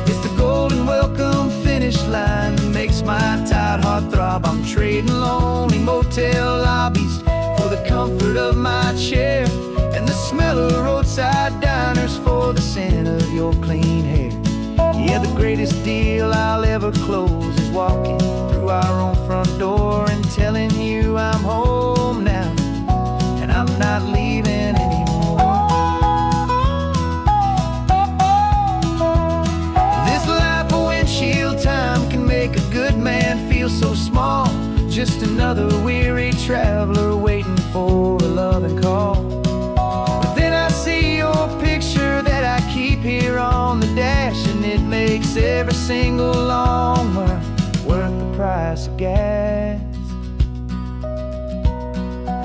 [SPEAKER 2] It's the golden welcome finish line that makes my tired heart throb. I'm trading lonely motel lobbies for the comfort of my chair and the smell of roadside diners for the scent of your clean hair. Yeah, the greatest deal I'll ever close is walking through our own front door and telling you I'm home now and I'm not leaving anymore. This life of windshield time can make a good man feel so small, just another weary traveler waiting for a loving call. But then I see your picture that I keep here on the dash, and it makes every single long mile worth the price of gas.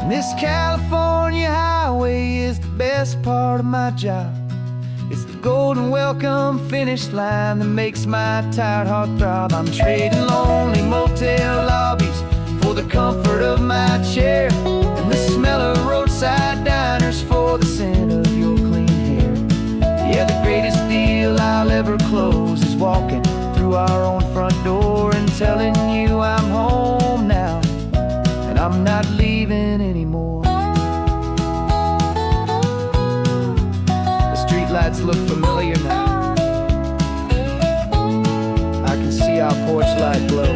[SPEAKER 2] And this California highway is the best part of my job. It's the golden welcome finish line that makes my tired heart throb. I'm trading lonely motel lobbies for the comfort of my chair and the smell of roadside diners for the scent of your clean hair. Yeah, the greatest deal I'll ever close is walking through our own front door and telling you I'm home now and I'm not leaving anymore. The streetlights look familiar now. I can see our porch light glow,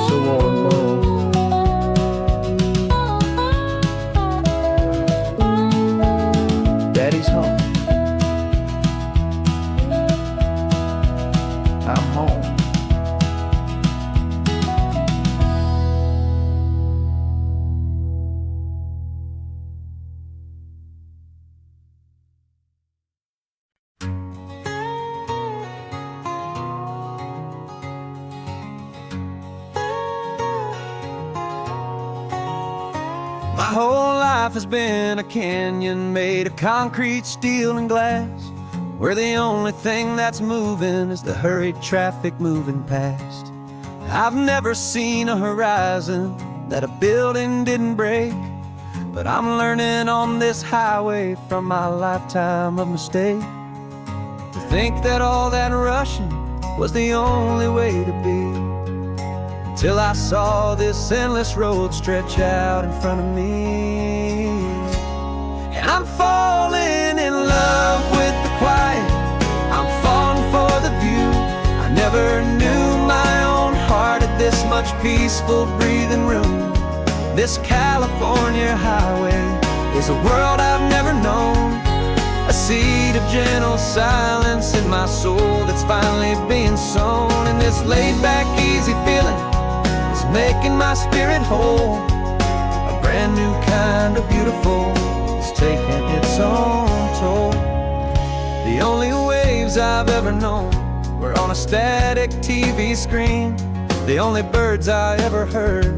[SPEAKER 2] so warm, warm. Daddy's home. I'm home. My whole life has been a canyon made of concrete, steel, and glass, where the only thing that's moving is the hurried traffic moving past. I've never seen a horizon that a building didn't break, but I'm learning on this highway from my lifetime of mistakes to think that all that rushing was the only way to be. Till I saw this endless road stretch out in front of me. And I'm falling in love with the quiet, I'm falling for the view. I never knew my own heart had this much peaceful breathing room. This California highway is a world I've never known, a seed of gentle silence in my soul that's finally being sown. And this laid-back, easy feeling making my spirit whole. A brand new kind of beautiful is taking its own toll. The only waves I've ever known were on a static TV screen. The only birds I ever heard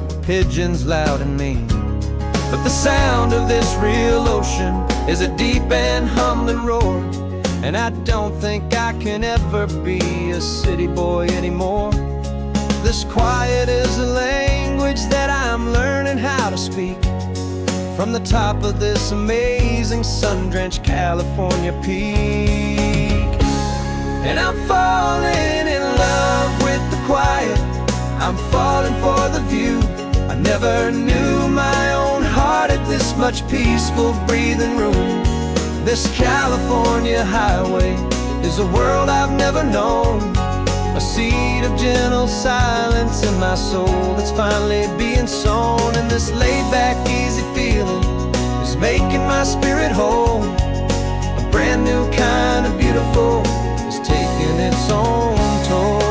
[SPEAKER 2] were pigeons loud and mean.
[SPEAKER 3] But the sound of this real ocean is a deep and humbling roar, and I don't think I can ever be a city boy anymore. This quiet is a language that I'm learning how to speak from the top of this amazing sun-drenched California peak. And I'm falling in love with the quiet, I'm falling for the view. I never knew my own heart had this much peaceful breathing room. This California highway is a world I've never known, a seed of gentle silence in my soul that's finally being sown. And this laid-back, easy feeling is making my spirit whole. A brand new kind of beautiful is taking its own toll.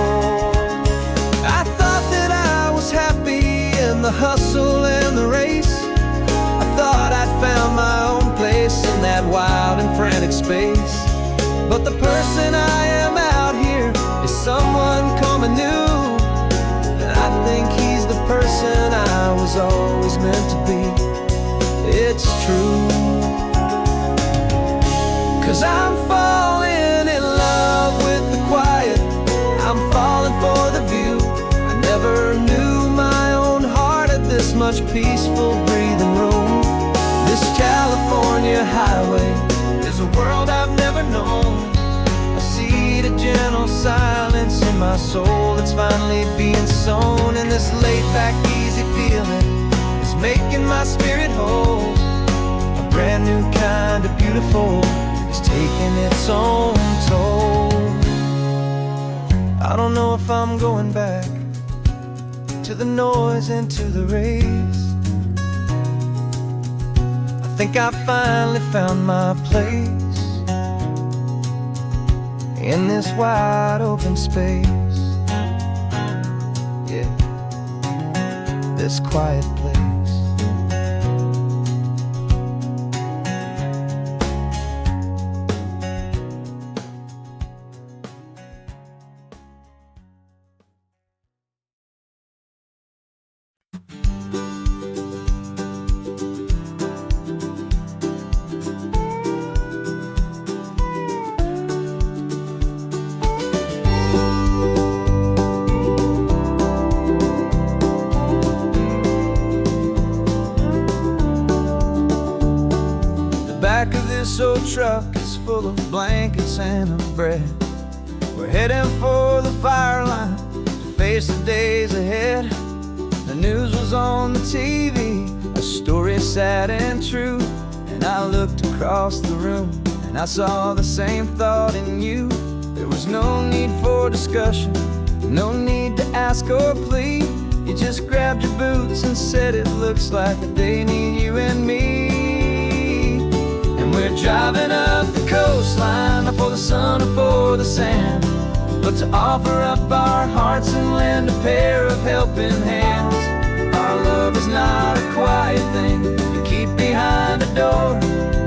[SPEAKER 3] I thought that I was happy in the hustle and the race. I thought I'd found my own place in that wild and frantic space. But the person I am out here is someone coming new, and I think he's the person I was always meant to be. It's true, 'cause I'm falling in love with the quiet, I'm falling for the view. I never knew my own heart had this much peaceful breathing room. This California highway is a world I've never known, a seed of gentle silence in my soul that's finally being sown. And this laid-back, easy feeling is making my spirit whole. A brand new kind of beautiful is taking its own toll. I don't know if I'm going back to the noise and to the race. I think I finally found my place in this wide open space. Yeah, this quiet place. Back of this old truck is full of blankets and of bread. We're heading for the fire line to face the days ahead. The news was on the TV, a story sad and true. And I looked across the room and I saw the same thought in you. There was no need for discussion, no need to ask or plead. You just grabbed your boots and said it looks like the day need you and me. We're driving up the coastline, not for the sun or for the sand, but to offer up our hearts and lend a pair of helping hands. Our love is not a quiet thing you keep behind a door.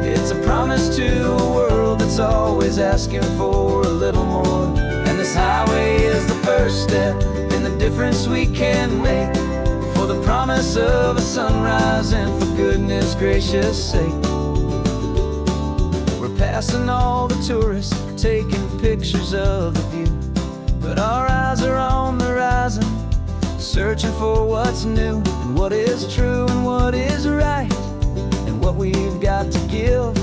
[SPEAKER 3] It's a promise to a world that's always asking for a little more. And this highway is the first step in the difference we can make, for the promise of a sunrise and for goodness gracious sake. Passing all the tourists, taking pictures of the view, but our eyes are on the horizon, searching for what's new and what is true and what is right, and what we've got to give.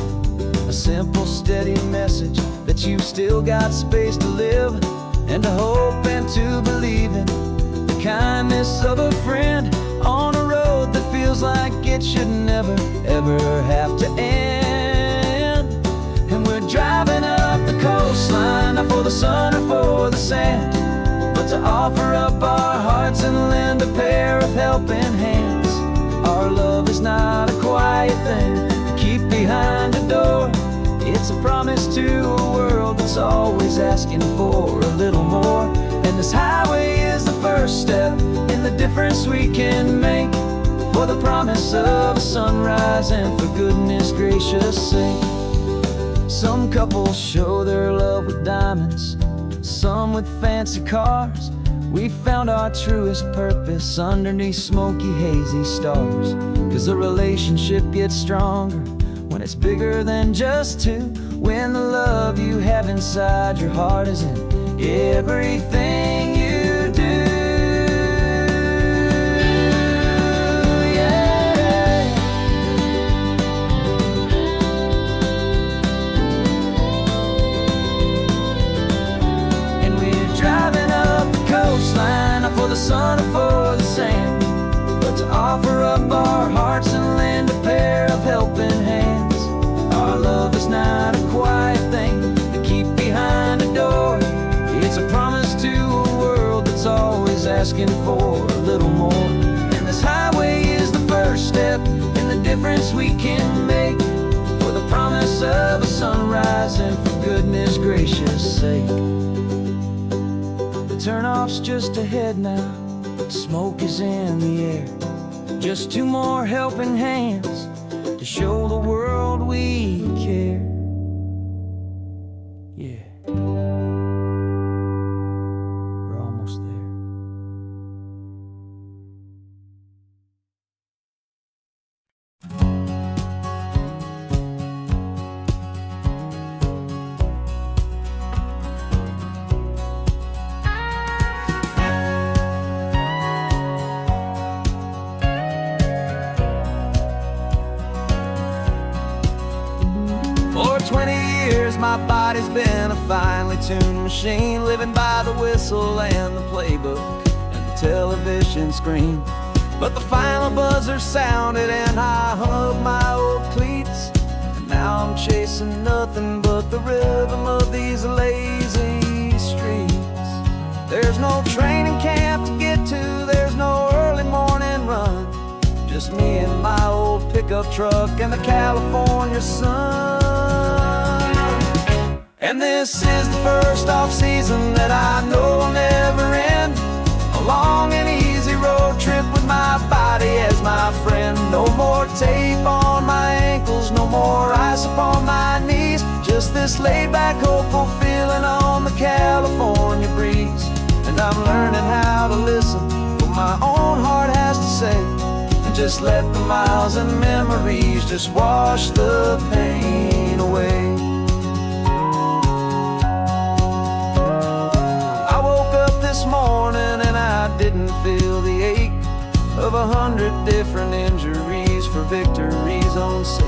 [SPEAKER 3] A simple, steady message that you've still got space to live, and to hope and to believe in the kindness of a friend on a road that feels like it should never, ever have to end. Driving up the coastline, not for the sun or for the sand, but to offer up our hearts and lend a pair of helping hands. Our love is not a quiet thing to keep behind a door. It's a promise to a world that's always asking for a little more. And this highway is the first step in the difference we can make, for the promise of a sunrise and for goodness gracious sake. Some couples show their love with diamonds, some with fancy cars.
[SPEAKER 1] We found our truest purpose underneath smoky, hazy stars. 'Cause the relationship gets stronger when it's bigger than just two. When the love you have inside your heart is in everything you do. Yeah. And we're driving up the coastline, not for the sun or for the sand, but to offer up our hearts and lend a pair of helping hands. Our love is not a quiet thing to keep behind a door. It's a promise to a world that's always asking for a little more. And this highway is the first step in the difference we can make, for the promise of a sunrise and for goodness gracious sake. The turnoff's just ahead now, smoke is in the air. Just two more helping hands to show the world we care. Yeah. We're almost there. For 20 years my body's been a finely tuned machine, living by the whistle and the playbook and the television screen. But the final buzzer sounded and I hung up my old cleats, and now I'm chasing nothing but the rhythm of these lazy streets. There's no training camp to get to, there's no early morning run, just me and my old pickup truck and the California sun. And this is the first off-season that I know will never end, a long and easy road trip with my body as my friend. No more tape on my ankles, no more ice upon my knees, just this laid-back, hopeful feeling on the California breeze. And I'm learning how to listen to what my own heart has to say, and just let the miles and memories just wash the pain away. I woke up this morning and I didn't feel the ache of 100 different injuries for victories on sake.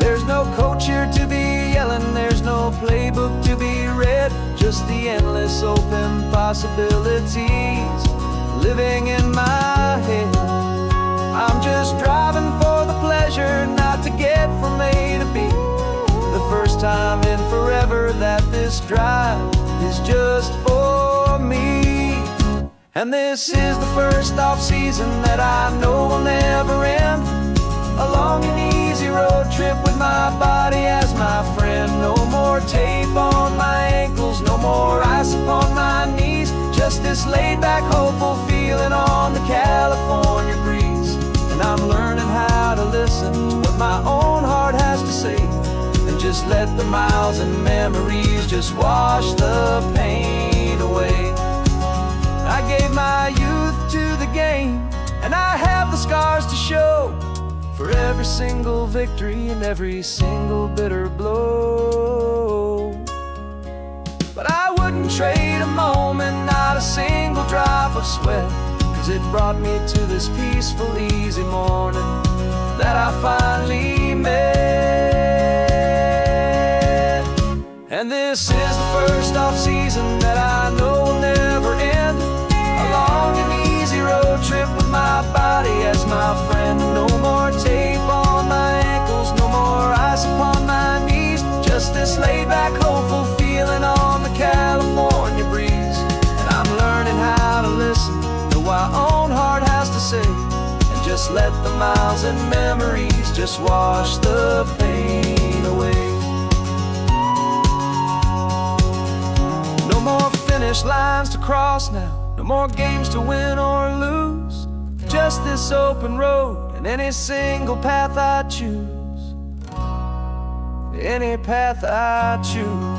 [SPEAKER 1] There's no coach here to be yelling, there's no playbook to be read, just the endless open possibilities living in my head. I'm just driving for the pleasure, not to get from A to B. The first time in forever that this drive is just for me. And this is the first off-season that I know will never end, a long and easy road trip with my body as my friend. No more tape on my ankles, no more ice upon my knees, just this laid-back, hopeful feeling on the California breeze. And I'm learning how to listen to what my own heart has to say, and just let the miles and memories just wash the pain away. I gave my youth to the game, and I have the scars to show for every single victory and every single bitter blow. But I wouldn't trade a moment, not a single drop of sweat, 'cause it brought me to this peaceful, easy morning that I finally met. And this is the first off-season that I know will never end, a long and easy road trip with my body as my friend. No more tape on my ankles, no more ice upon my knees, just this laid-back, hopeful feeling on the California breeze. And I'm learning how to listen to what my own heart has to say, and just let the miles and memories just wash the pain away. No more finish lines to cross now, no more games to win or lose, just this open road and any single path I choose, any path I choose.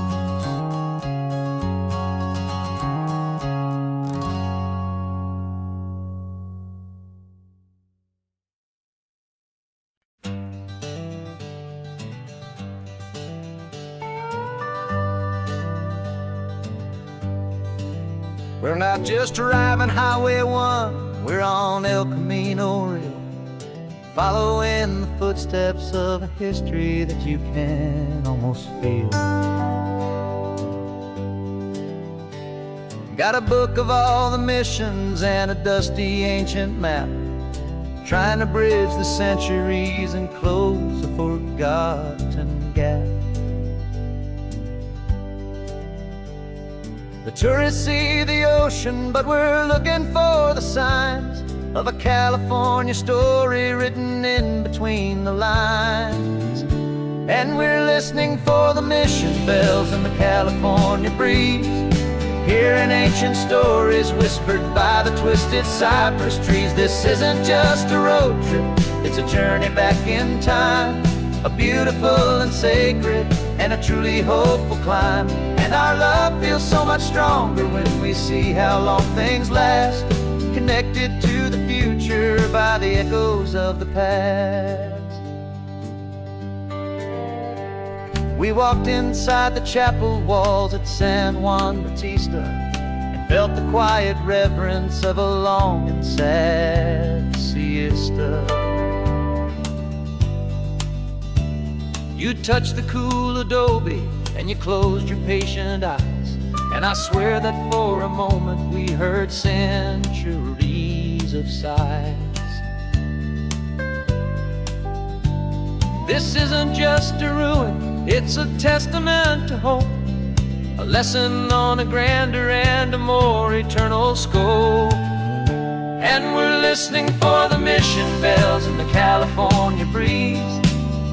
[SPEAKER 3] We're not just driving Highway 1, we're on El Camino Real, following the footsteps of a history that you can almost feel. Got a book of all the missions and a dusty ancient map, trying to bridge the centuries and close a forgotten gap. The tourists see the ocean, but we're looking for the signs of a California story written in between the lines. And we're listening for the mission bells in the California breeze, hearing ancient stories whispered by the twisted cypress trees. This isn't just a road trip, it's a journey back in time, a beautiful and sacred and a truly hopeful climb. And our love feels so much stronger when we see how long things last, connected to the future by the echoes of the past. We walked inside the chapel walls at San Juan Bautista and felt the quiet reverence of a long and sad siesta. You touched the cool adobe and you closed your patient eyes, and I swear that for a moment we heard centuries of sighs. This isn't just a ruin, it's a testament to hope, a lesson on a grander and a more eternal scope. And we're listening for the mission bells in the California breeze,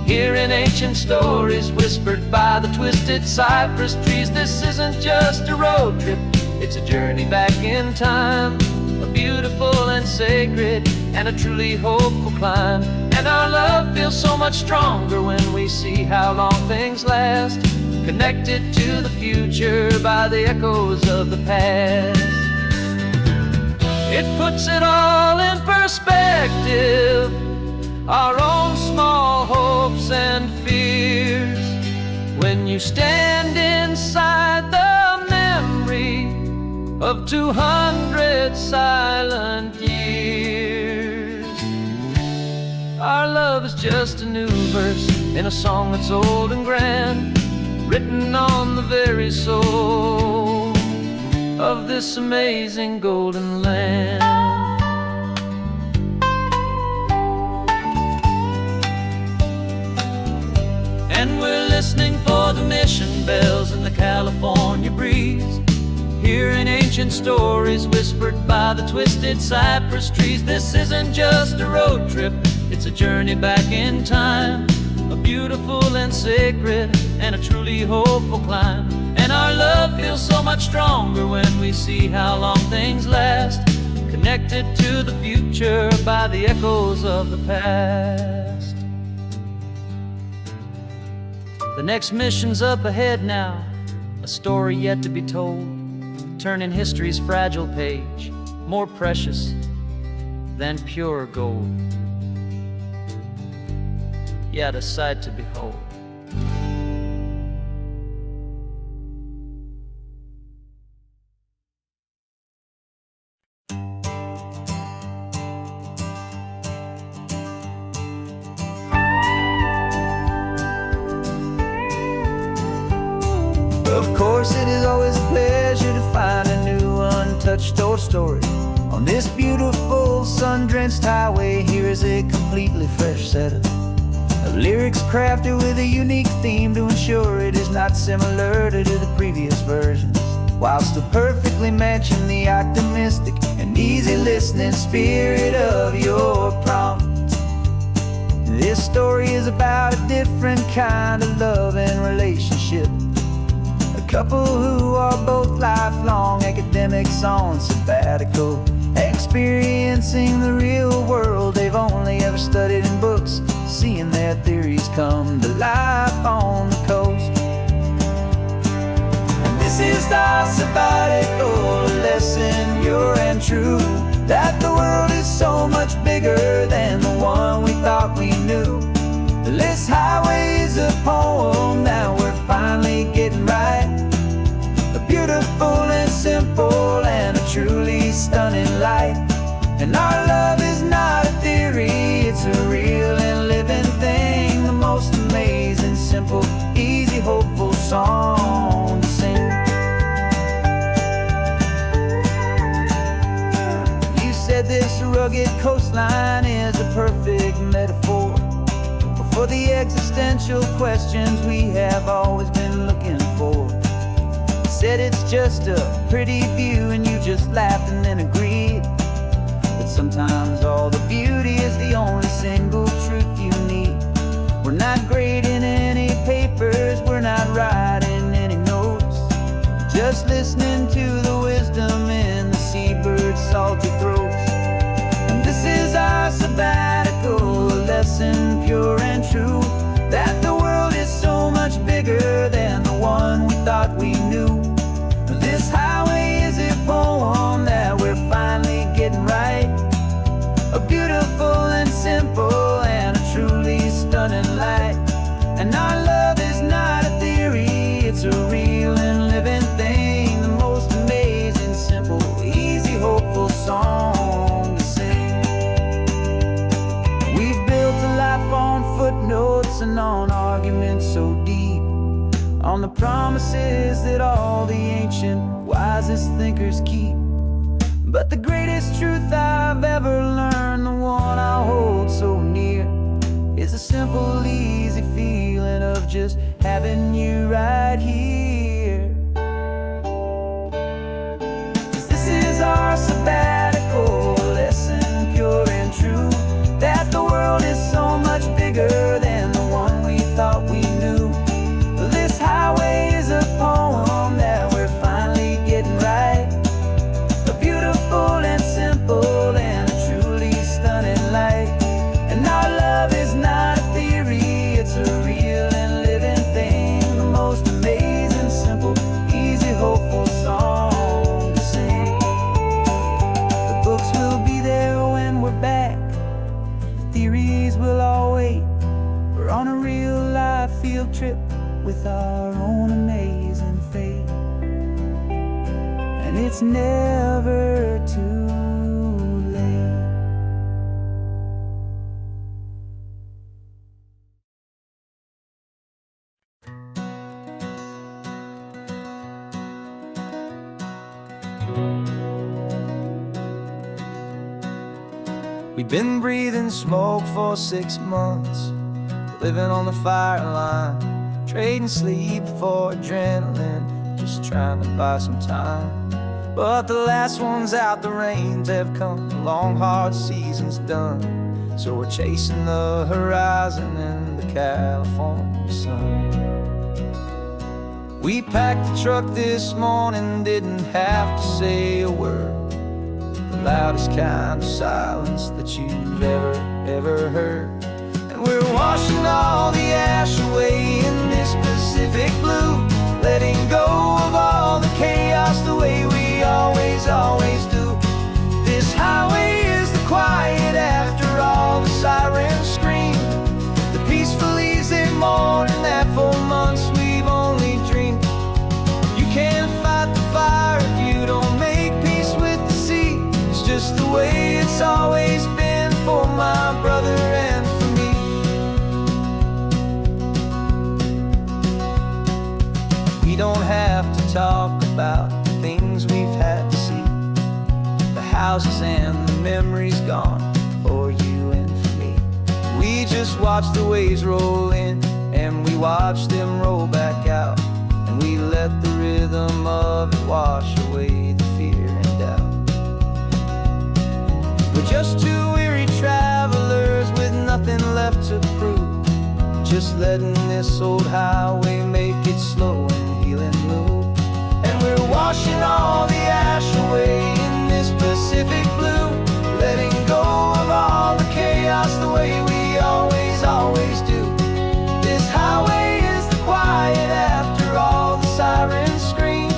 [SPEAKER 3] hearing ancient stories whispered by the twisted cypress trees. This isn't just a road trip, it's a journey back in time, a beautiful and sacred and a truly hopeful climb. And our love feels so much stronger when we see how long things last, connected to the future by the echoes of the past. It puts it all in perspective, our own small hopes and fears, when you stand inside the memory of 200 silent years. Our love is just a new verse in a song that's old and grand, written on the very soul of this amazing golden land. And we're listening for the mission bells in the California breeze, hearing ancient stories whispered by the twisted cypress trees. This isn't just a road trip, it's a journey back in time, a beautiful and sacred and a truly hopeful climb. And our love feels so much stronger when we see how long things last, connected to the future by the echoes of the past. The next mission's up ahead now, a story yet to be told, turning history's fragile page more precious than pure gold. Yet a sight to behold.
[SPEAKER 1] Of course, it is always a pleasure to find a new untouched old story. On this beautiful sun-drenched highway, here is a completely fresh set of lyrics crafted with a unique theme to ensure it is not similar to the previous versions, while still perfectly matching the optimistic and easy listening spirit of your prompt. This story is about a different kind of love and relationship, a couple who are both lifelong academics on sabbatical, experiencing the real world they've only ever studied in books, seeing their theories come to life on the coast. And this is our sabbatical lesson, pure and true, that the world is so much bigger than the one we thought we knew. This highway is a poem that we're finally getting right, a beautiful and simple and a And our love is not a theory, it's a real and living thing. The most amazing, simple, easy, hopeful song to sing. You said this rugged coastline is a perfect metaphor for the existential questions we have always been looking for. Said it's just a pretty view and you just laughed and then agreed. But sometimes all the beauty is the only single truth you need. We're not grading any papers, we're not writing any notes, just listening to the wisdom in the seabird's salty throats. And this is our sabbatical, a lesson pure and true, that the world is so much bigger than the one we thought we knew. This highway is a poem that we're finally getting right, a beautiful and simple and a truly stunning light. And our love is not a theory, it's a real and living thing. The most amazing, simple, easy, hopeful song to sing. We've built a life on footnotes and on arguments so deep, on the promises that all the ancient, wisest thinkers keep. But the greatest truth I've ever learned, the one I hold so near, is a simple, easy feeling of just having you right here. 'Cause this is our sabbatical, lesson pure and true, that the world is so much bigger than the one we thought we knew. This highway is a poem that we're finally getting right, a beautiful and simple and a truly stunning light. And our love is not a theory, it's a real and living thing. The most amazing, simple, easy, hopeful song to sing. The books will be there when we're back, the theories will all wait. We're on a real life field trip with our own amazing fate, and it's never too late. We've been breathing smoke for 6 months, living on the fire line, trading sleep for adrenaline, just trying to buy some time. But the last one's out, the rains have come, the long hard season's done, so we're chasing the horizon in the California sun. We packed the truck this morning, didn't have to say a word, the loudest kind of silence that you've ever heard. And we're washing all the ash away in this Pacific blue, letting go of all the chaos the way we always do. This highway is the quiet after all the sirens scream, the peaceful easy morning that for months we've only dreamed. You can't fight the fire if you don't make peace with the sea. It's just the way it's always been for my brother and for me. We don't have to talk about the things we've had to see, the houses and the memories gone for you and for me. We just watch the waves roll in and we watch them roll back out, and we let the rhythm of it wash away the fear and doubt. We're just two weary travelers with nothing left to prove, just letting this old highway make it slow and healing move. And we're washing all the ash away in this Pacific blue, letting go of all the chaos the way we always do. This highway is the quiet after all the sirens scream,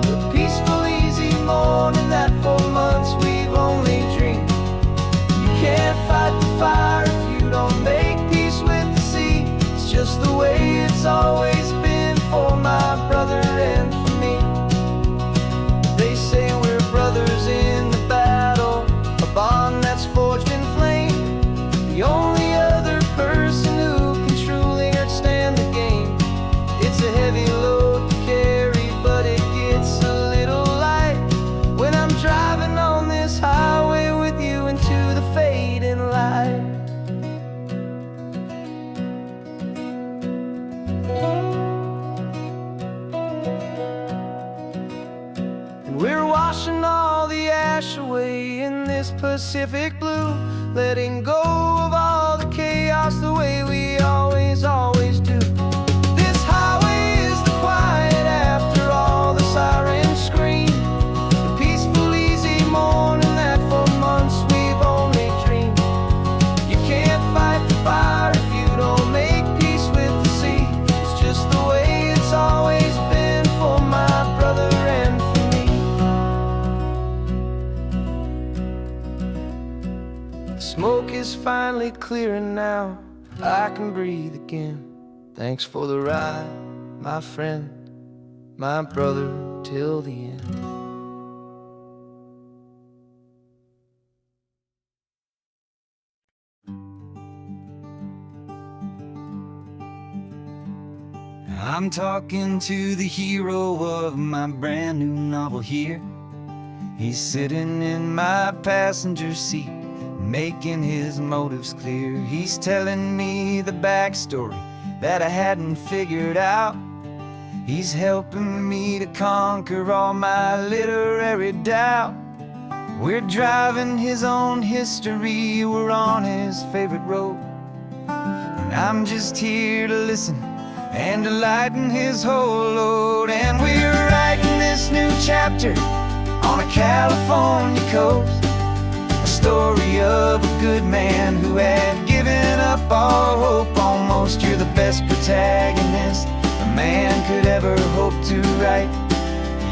[SPEAKER 1] the peaceful easy morning that for months we've only dreamed. You can't fight the fire if you don't make peace with the sea. It's just the way it's always been for my brother and for me. They say we're brothers in the battle, a bond
[SPEAKER 3] this Pacific blue, letting go of all the chaos the way we always do. This highway is the quiet after all the sirens scream, the peaceful, easy morning that for months we've only dreamed. You can't fight the fire if you don't make peace with the sea. It's just the way it's always been for my brother and for me. The smoke is finally clearing now, I can breathe again. Thanks for the ride, my friend, my brother, till the end.
[SPEAKER 1] I'm talking to the hero of my brand new novel here. He's sitting in my passenger seat, making his motives clear. He's telling me the backstory that I hadn't figured out. He's helping me to conquer all my literary doubt. We're driving his own history, we're on his favorite road, and I'm just here to listen and to lighten his whole load. And we're writing this new chapter on a California coast, a story of a good man who had given up all hope almost. You're the best protagonist a man could ever hope to write.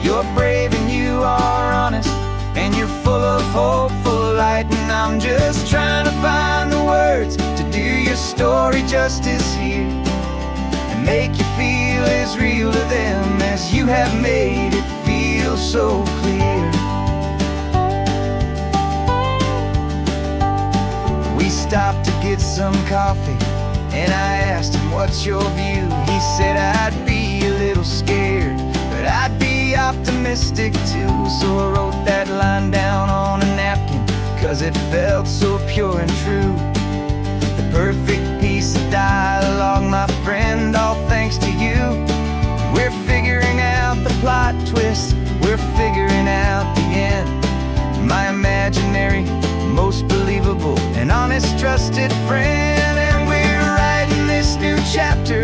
[SPEAKER 1] You're brave and you are honest, and you're full of hopeful light. And I'm just trying to find the words to do your story justice here, make you feel as real to them as you have made it feel so clear. We stopped to get some coffee, and I asked him, what's your view? He said, I'd be a little scared, but I'd be optimistic too. So I wrote that line down on a napkin, 'cause it felt so pure and true. The perfect piece of dialogue, my friend, all thanks to you. We're figuring out the plot twist, we're figuring out the end. My imaginary, most believable and honest trusted friend. And we're writing this new chapter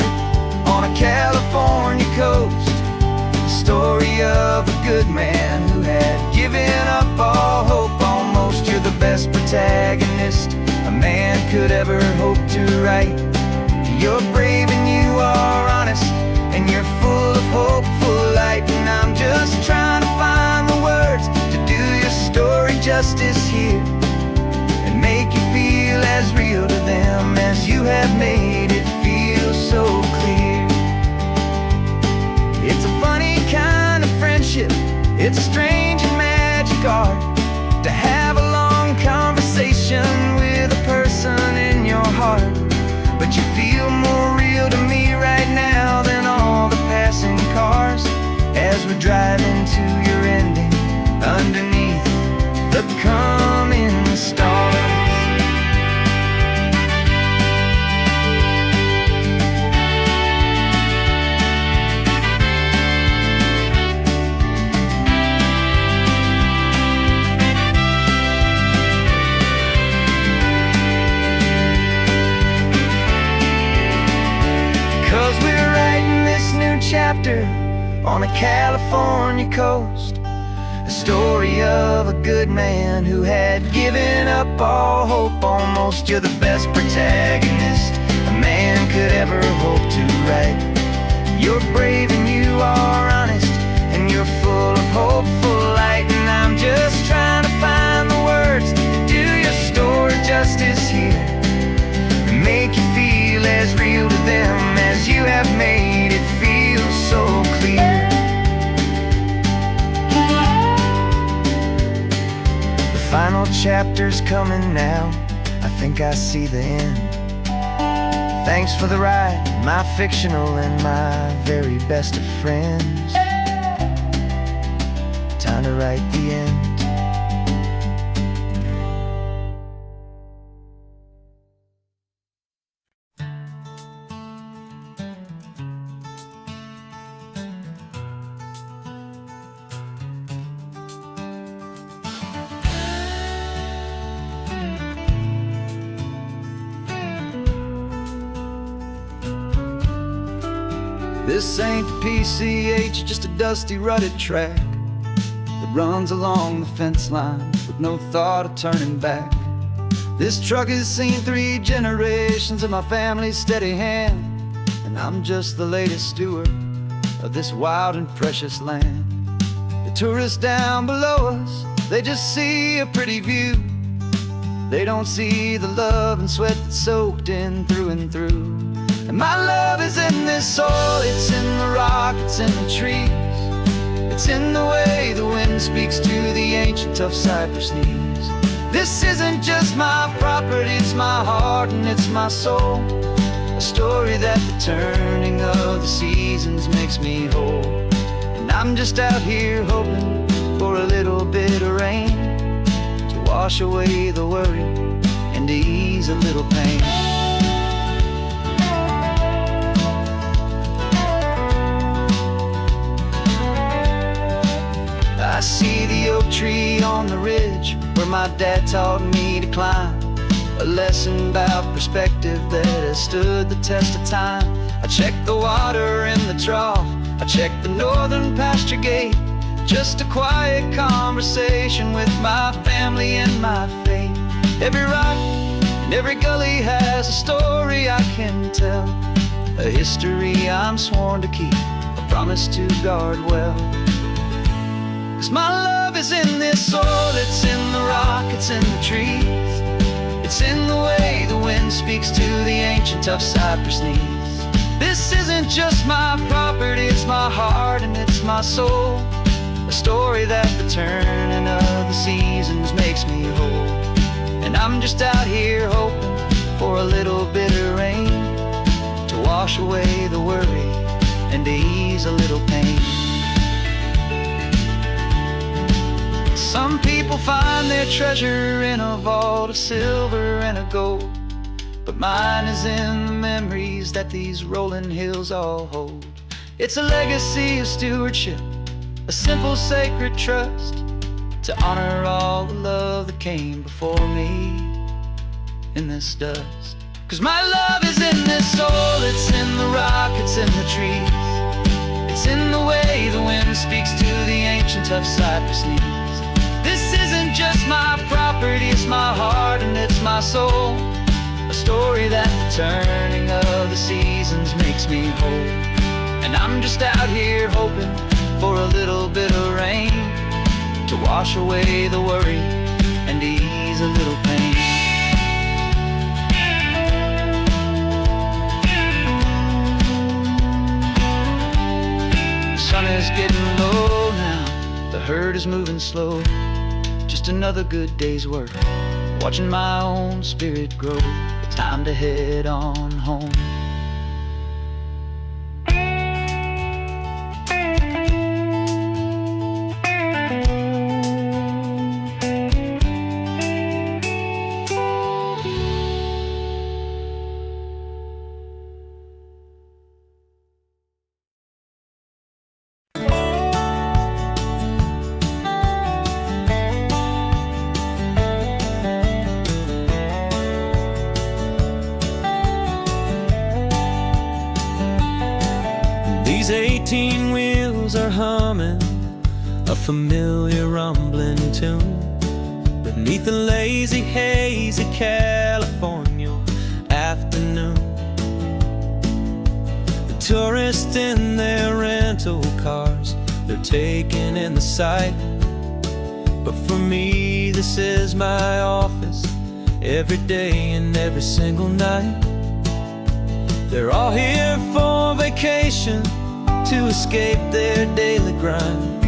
[SPEAKER 1] on a California coast, the story of a good man who had given up all hope almost. You're the best protagonist a man could ever hope to write. You're brave and you are honest, and you're full of hopeful light. And I'm just trying to find the words to do your story justice here, and make you feel as real to them as you have made it feel so clear. It's a funny kind of friendship, it's strange and magic art to have a long conversation with a person in your heart. But you feel more real to me right now than all the passing cars, as we're driving to your ending underneath the coming stars. Chapter on a California coast, a story of a good man who had given up all hope almost. You're the best protagonist a man could ever hope to write. You're brave and you are honest, and you're full of hopeful light. And I'm just trying to find the words to do your story justice here, and make you feel as real to them as you have made it feel so clear. The final chapter's coming now, I think I see the end. Thanks for the ride, my fictional and my very best of friends. Time to write the end. This ain't the PCH, just a dusty rutted track that runs along the fence line with no thought of turning back. This truck has seen 3 generations of my family's steady hand, and I'm just the latest steward of this wild and precious land. The tourists down below us, they just see a pretty view. They don't see the love and sweat that's soaked in through and through. And my love is in this soil, it's in the rock, it's in the trees. It's in the way the wind speaks to the ancient tough cypress knees. This isn't just my property, it's my heart and it's my soul. A story that the turning of the seasons makes me whole. And I'm just out here hoping for a little bit of rain to wash away the worry and to ease a little pain. I see the oak tree on the ridge where my dad taught me to climb. A lesson about perspective that has stood the test of time. I check the water in the trough, I check the northern pasture gate. Just a quiet conversation with my family and my faith. Every rock and every gully has a story I can tell, a history I'm sworn to keep, a promise to guard well. 'Cause my love is in this soil, it's in the rock, it's in the trees. It's in the way the wind speaks to the ancient tough cypress knees. This isn't just my property, it's my heart and it's my soul. A story that the turning of the seasons makes me whole. And I'm just out here hoping for a little bit of rain to wash away the worry and to ease a little pain. Some people find their treasure in a vault of silver and a gold, but mine is in the memories that these rolling hills all hold. It's a legacy of stewardship, a simple sacred trust, to honor all the love that came before me in this dust. 'Cause my love is in this soil, it's in the rock, it's in the trees. It's in the way the wind speaks to the ancient tough cypress knees. This isn't just my property, it's my heart and it's my soul. A story that the turning of the seasons makes me whole. And I'm just out here hoping for a little bit of rain to wash away the worry and to ease a little pain. The sun is getting low now, the herd is moving slow. Just another good day's work, watching my own spirit grow. Time to head on home.
[SPEAKER 2] These 18 wheels are humming a familiar rumbling tune beneath the lazy haze of California afternoon. The tourists in their rental cars, they're taking in the sight. But for me, this is my office, every day and every single night. They're all here for vacation, to escape their daily grind.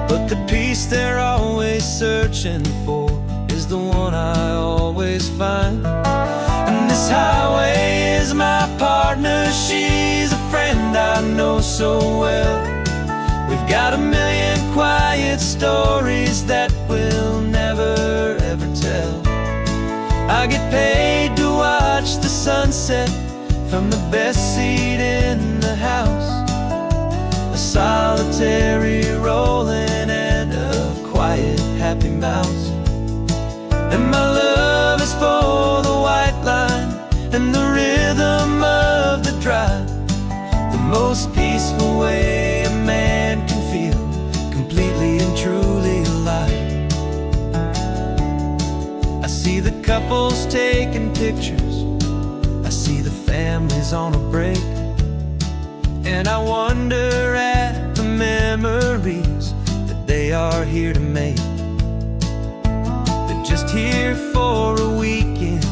[SPEAKER 2] But the peace they're always searching for is the one I always find. And this highway is my partner, she's a friend I know so well. We've got a million quiet stories that we'll never ever tell. I get paid to watch the sunset from the best seat in the house, a solitary rolling and a quiet happy mouse. And my love is for the white line and the rhythm of the drive, the most peaceful way a man can feel completely and truly alive. I see the couples taking pictures, I see the families on a break, and I wonder at the memories that they are here to make. They're just here for a weekend,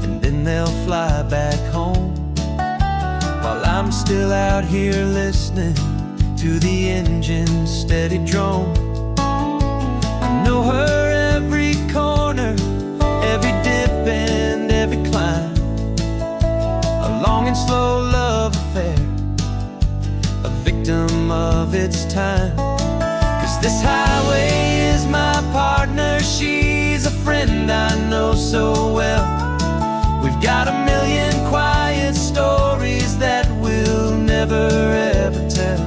[SPEAKER 2] and then they'll fly back home, while I'm still out here listening to the engine's steady drone. I know her every corner, every dip and every climb, a long and slow love affair, a victim of its time. 'Cause this highway is my partner, she's a friend I know so well. We've got a million quiet stories that we'll never ever tell.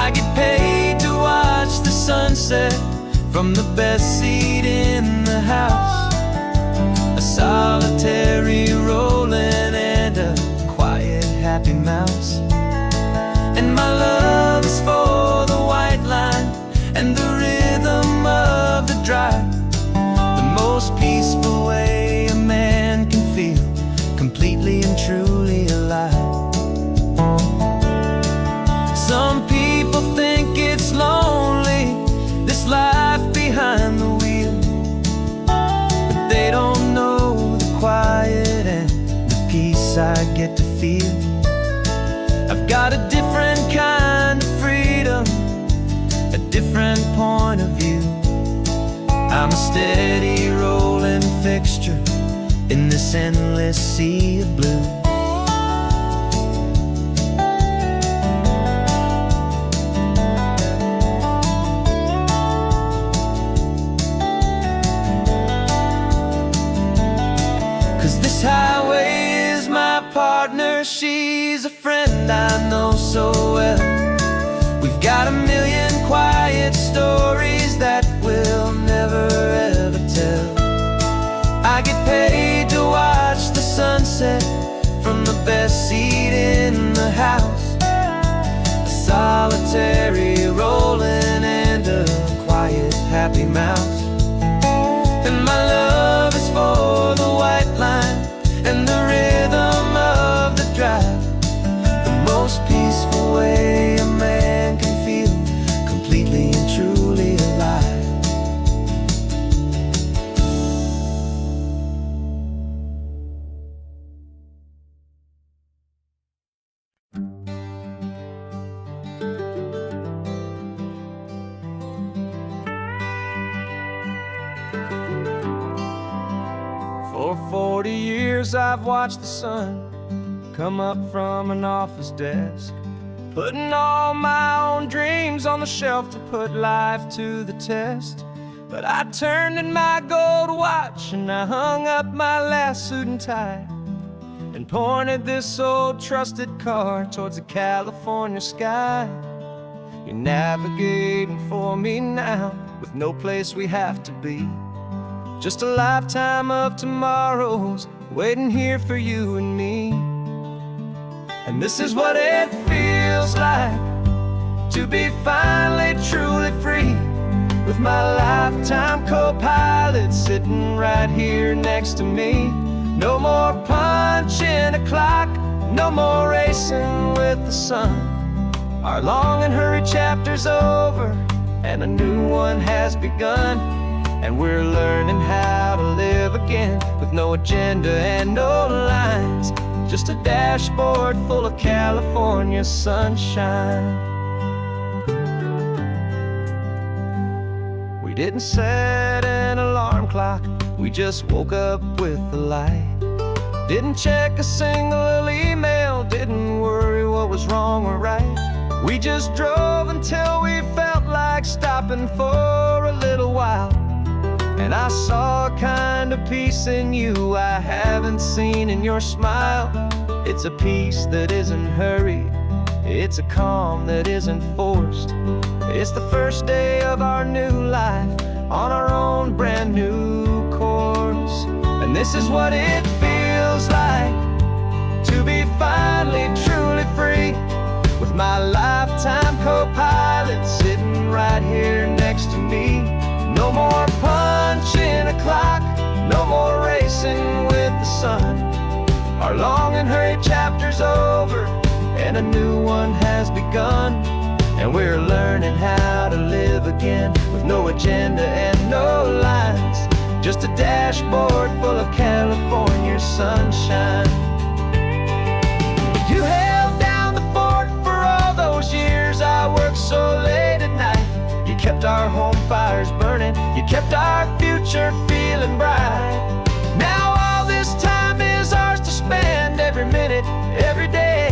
[SPEAKER 2] I get paid to watch the sunset from the best seat in the house, a solitary rolling and a quiet happy mouse. And my love is for the white line and the rhythm of the drive, the most peaceful way a man can feel completely and truly alive. Some people think it's lonely, this life behind the wheel, but they don't know the quiet and the peace I get to feel. I've got a different kind of freedom, a different point of view. I'm a steady rolling fixture in this endless sea of blue. 'Cause this highway is my partner, she's a friend I know so well. We've got a million quiet stories that we'll never ever tell. I get paid to watch the sunset from the best seat in the house, a solitary rolling and a quiet happy mouse. And my love is for the white line and the rhythm of the drive, the most peaceful way a man can feel completely and truly alive. For 40 years I've watched the sun come up from an office desk, putting all my own dreams on the shelf to put life to the test. But I turned in my gold watch and I hung up my last suit and tie, and pointed this old trusted car towards the California sky. You're navigating for me now with no place we have to be, just a lifetime of tomorrows waiting here for you and me. And this is what it feels like to be finally truly free, with my lifetime co-pilot sitting right here next to me. No more punching a clock, no more racing with the sun. Our long and hurried chapter's over and a new one has begun. And we're learning how to live again with no agenda and no lines, just a dashboard full of California sunshine. We didn't set an alarm clock, we just woke up with the light. Didn't check a single email, didn't worry what was wrong or right. We just drove until we felt like stopping for a little while. And I saw a kind of peace in you I haven't seen in your smile. It's a peace that isn't hurried, it's a calm that isn't forced. It's the first day of our new life on our own brand new course. And this is what it feels like to be finally truly free.
[SPEAKER 3] racing with the sun. Our long and hurried chapter's over, and a new one has begun. And we're learning how to live again, with no agenda and no lines, just a dashboard full of California sunshine. You held down the fort for all those years I worked so late at night. You kept our home fires burning, you kept our future feeling bright. Now all this time is ours to spend, every minute, every day.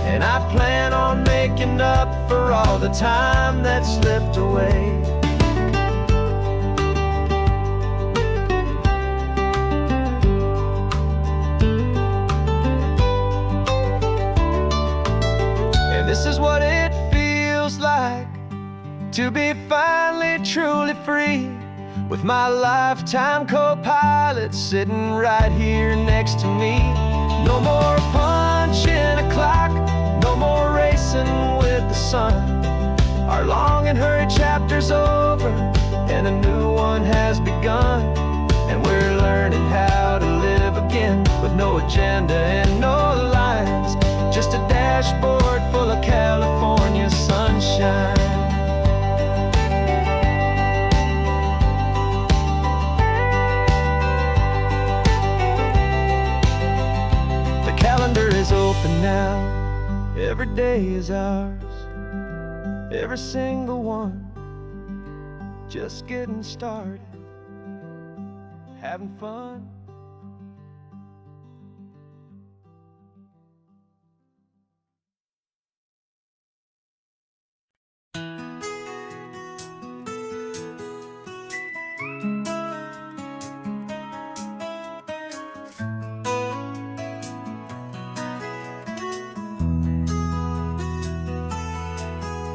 [SPEAKER 3] And I plan on making up for all the time that slipped away. And this is what it feels like to be finally truly free, with my lifetime co-pilot sitting right here next to me. No more punching a clock, no more racing with the sun. Our long and hurried chapter's over, and a new one has begun. And we're learning how to live again, with no agenda and no lines, just a dashboard full of California sunshine. Calendar is open now, every day is ours, every single one, just getting started, having fun.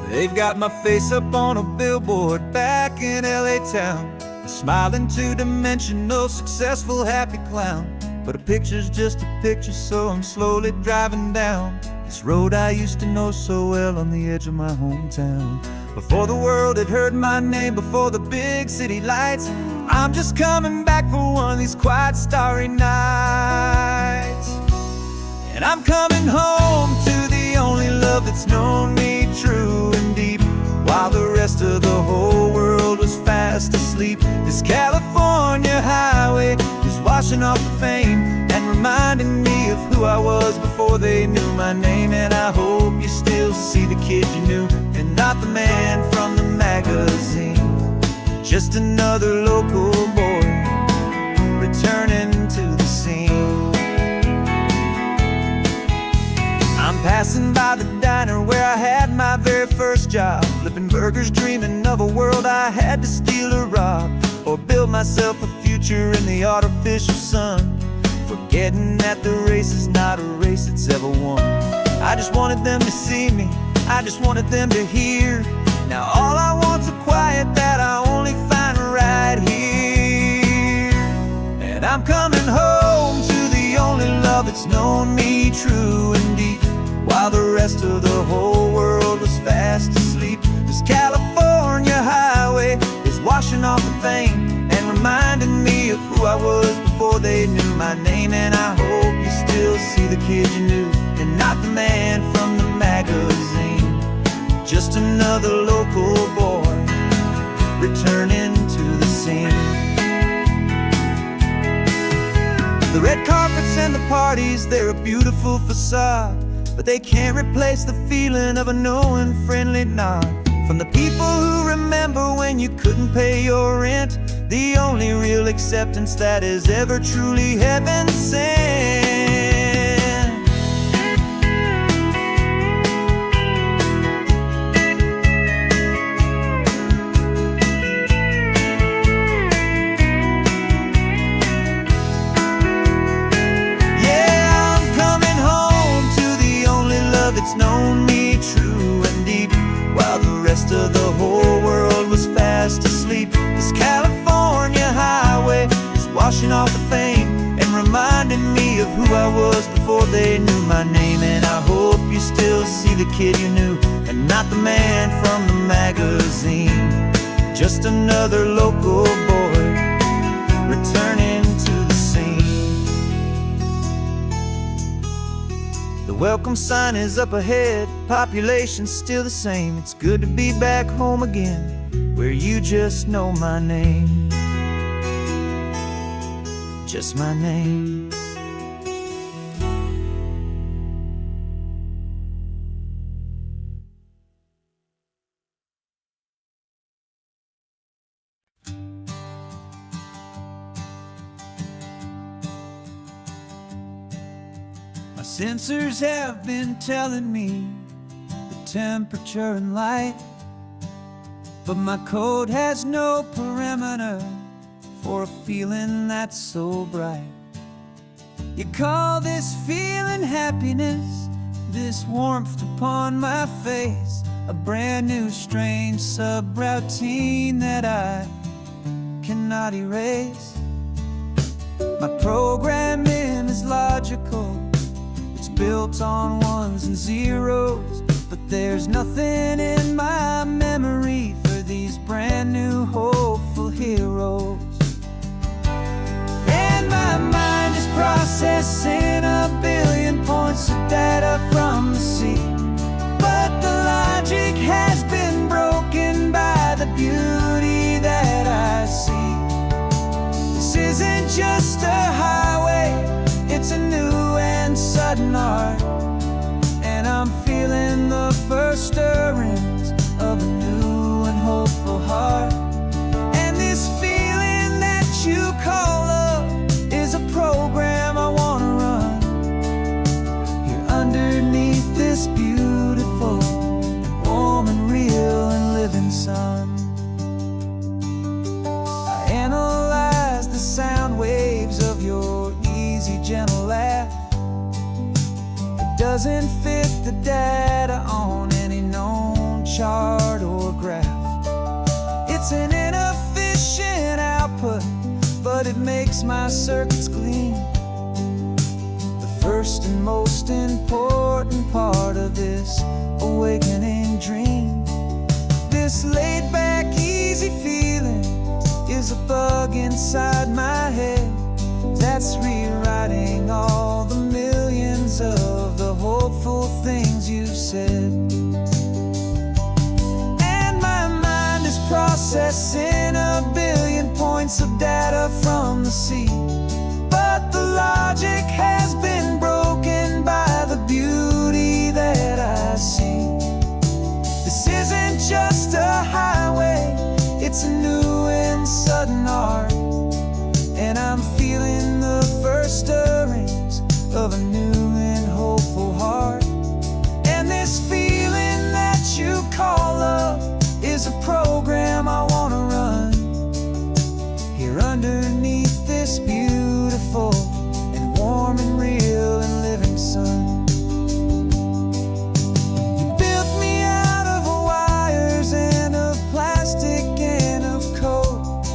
[SPEAKER 2] They've got my face up on a billboard back in LA town, a smiling two-dimensional, successful, happy clown. But a picture's just a picture, so I'm slowly driving down this road I used to know so well on the edge of my hometown. Before the world had heard my name, before the big city lights, I'm just coming back for one of these quiet, starry nights. And I'm coming home to the only love that's known me true and deep, while the rest of the whole world was fast asleep. This California highway is washing off the fame and reminding me of who I was before they knew my name. And I hope you still see the kid you knew, and not the man from the magazine, just another local boy returning to the scene. I'm passing by the diner where I had my very first job, flipping burgers, dreaming of a world I had to steal or rob, or build myself a future in the artificial sun, forgetting that the race is not a race that's ever won. I just wanted them to see me, I just wanted them to hear. Now all I want's a quiet that I only find right here. And I'm coming home to the only love that's known me true and deep, while the rest of the whole world was fast asleep. This California highway is washing off the fame and reminding me of who I was before they knew my name. And I hope you still see the kid you knew, and not the man from the magazine, just another local boy returning to the scene. The red carpets and the parties, they're a beautiful facade, but they can't replace the feeling of a knowing, friendly nod from the people who remember when you couldn't pay your rent, the only real acceptance that is ever truly heaven sent. Yeah, I'm coming home to the only love that's known me true and deep, while the rest of the whole world was fast asleep. This California highway is washing off the fame and reminding me of who I was before they knew my name. And I hope you still see the kid you knew, and not the man from the magazine, just another local boy returning to the scene. welcome sign is up ahead, population's still the same. It's good to be back home again, where you just know my name. Just my name.
[SPEAKER 1] My sensors have been telling me the temperature and light, but my code has no perimeter for a feeling that's so bright. You call this feeling happiness, this warmth upon my face, a brand new strange subroutine that I cannot erase. My programming is logical, it's built on ones and zeros, but there's nothing in my memory for these brand new hopeful heroes. And my mind is processing a billion points of data from the sea, but the logic has been broken by the beauty that I see. This isn't just a highway, it's a new and sudden art, and I'm feeling the first stirrings of a new and hopeful heart. And this feeling that you call love is a program I wanna run here underneath this beautiful and warm and real and living sun. I analyze the sound waves of your easy, gentle laugh. It doesn't fit the data on any known chart or graph. It's an inefficient output, but it makes my circuits gleam. The first and most important part of this awakening dream. This laid-back, easy feeling is a bug inside my head that's rewriting all the millions of the hopeful things you've said. And my mind is processing a billion points of data from the sea, but the logic has been broken by the beauty that I see. This isn't just a highway, it's a new and sudden art, and I'm feeling the first stirrings of a new and hopeful heart. And this feeling that you call love is a program I wanna run here underneath this beautiful and warm and real and living sun. You built me out of wires and of plastic and of code.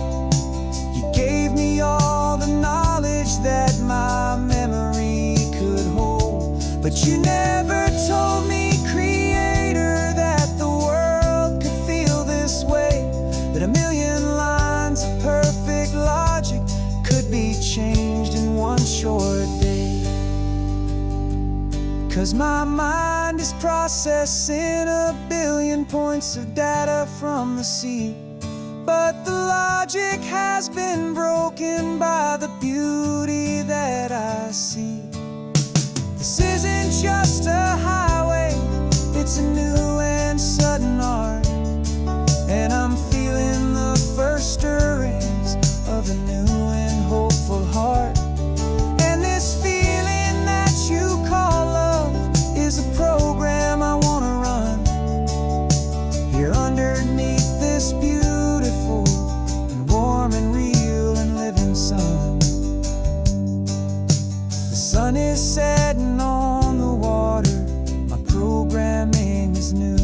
[SPEAKER 1] You gave me all the knowledge that my memory could hold, but you never told me, Creator, that the world could feel this way, that a million lines of perfect logic could be changed in one short day. 'Cause my mind is processing a billion points of data from the sea, but the logic has been broken by the beauty that I see. This isn't just a highway, it's a new and sudden art, and I'm feeling the first stirrings of a new and hopeful heart. And this feeling that you call love is a program I wanna run here underneath this beautiful and warm and real and living sun. The sun is setting on the water, my programming is new.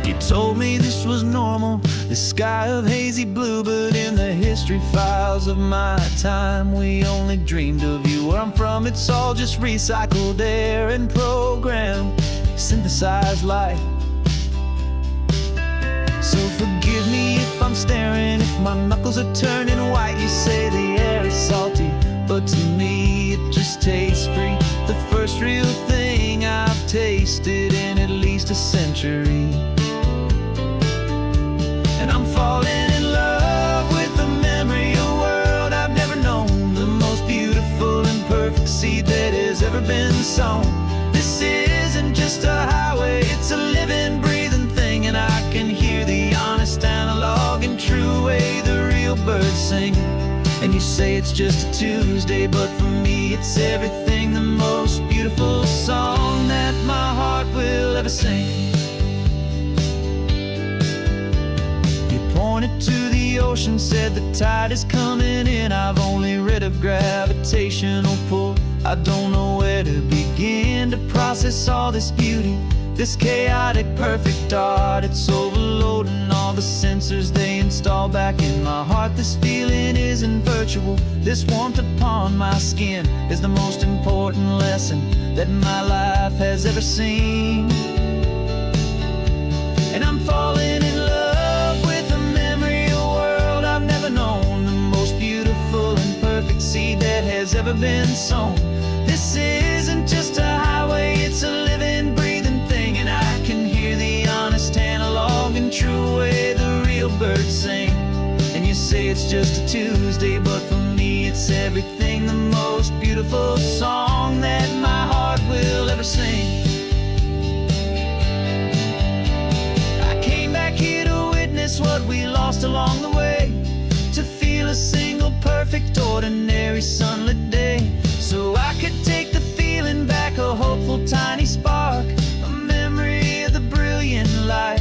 [SPEAKER 2] You told me this was normal, the sky of hazy blue, but in the history files of my time, we only dreamed of you. Where I'm from, it's all just recycled air and program. synthesized light. So forgive me if I'm staring, if my knuckles are turning white. You say the air is salty, but to me it just tastes free. The first real thing I've tasted in at least a century. And I'm falling in love with the memory of a world I've never known, the most beautiful and perfect seed that has ever been sown. This isn't just a highway, it's a living, breathing thing, and I can hear the honest analog and true way the real birds sing. And you say it's just a Tuesday, but for me it's everything, the most beautiful song that my heart will ever sing. You pointed to the ocean, said the tide is coming in. I've only read of gravitational pull. I don't know where to begin to process all this beauty, this chaotic perfect art. It's overloading all the sensors they install back in my heart. This feeling isn't virtual, this warmth upon my skin is the most important lesson that my life has ever seen. And I'm falling in love with the memory of a world I've never known, the most beautiful and perfect seed that has ever been sown. This isn't just a highway, it's a living, breathing thing, and I can hear the honest analog and true way the real birds sing. And you say it's just a Tuesday, but for me it's everything, the most beautiful song that my heart will ever sing. I came back here to witness what we lost along the way, to feel a single perfect ordinary sunlit day, so I could take the feeling back, a hopeful tiny spark, a memory of the brilliant light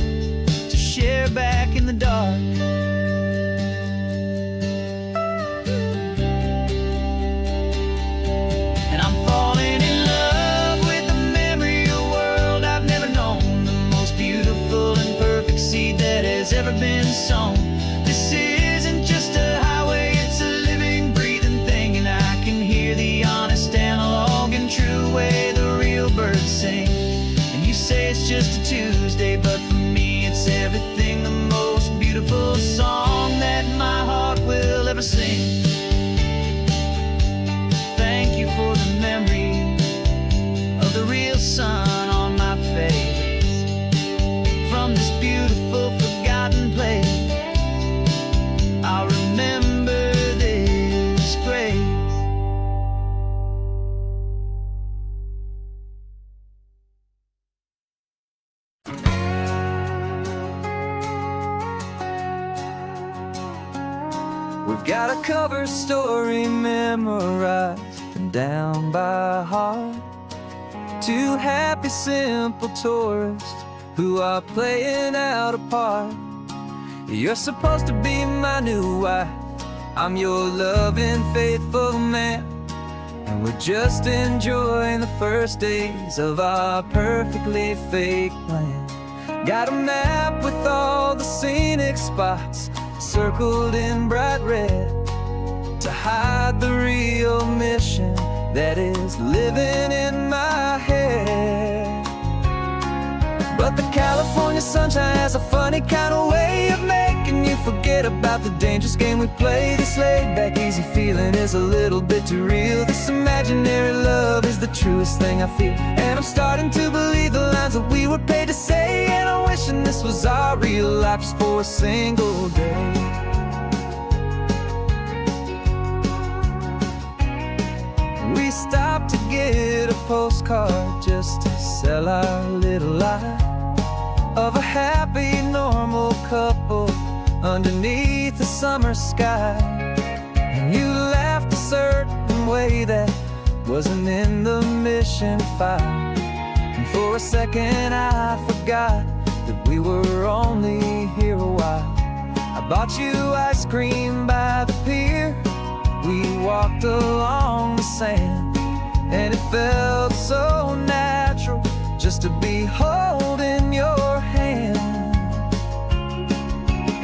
[SPEAKER 2] to share back in the dark. And I'm falling in love with the memory of a world I've never known, the most beautiful and perfect seed that has ever been sown. This isn't just a highway, it's a living, breathing thing, and I can hear the honest analog and true way the real birds sing. And you say it's just a Tuesday, but for me it's everything, the most beautiful song that my heart will ever sing. Thank you for the memory of the real sun on my face, from this beautiful forgotten place. I'll remember this grace. We've got a cover story memorized and down by heart. Two happy, simple tourists who are playing out a part. You're supposed to be my new wife, I'm your loving, faithful man, and we're just enjoying the first days of our perfectly fake plan. Got a map with all the scenic spots circled in bright red to hide the real mission that is living in my head. But the California sunshine has a funny kind of way of making you forget about the dangerous game we play. This laid back easy feeling is a little bit too real. This imaginary love is the truest thing I feel, and I'm starting to believe the lines that we were paid to say. And I'm wishing this was our real life just for a single day. We stopped to get a postcard just to sell our little lie of a happy, normal couple underneath the summer sky. And you laughed a certain way that wasn't in the mission file, and for a second I forgot that we were only here a while. I bought you ice cream by the pier, we walked along the sand, and it felt so natural just to be holding your hand.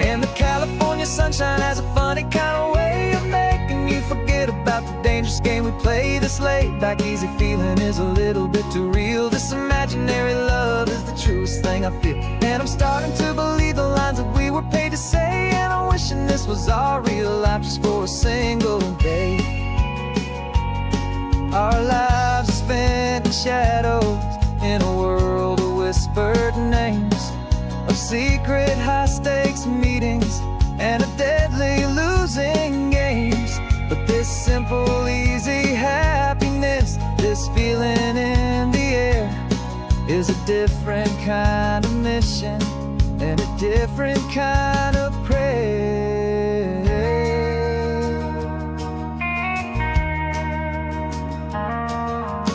[SPEAKER 2] And the California sunshine has a funny kind of way of making you forget about the dangerous
[SPEAKER 1] dangerous game we play. This laid back easy feeling is a little bit too real. This imaginary love is the truest thing I feel. And I'm starting to believe the lines that we were paid to say. And I'm wishing this was our real life just for a single day. Our lives are spent in shadows, in a world of whispered names, of secret high-stakes meetings and of deadly losing games. But this simple, easy happiness, this feeling in the air, is a different kind of mission and a different kind of prayer.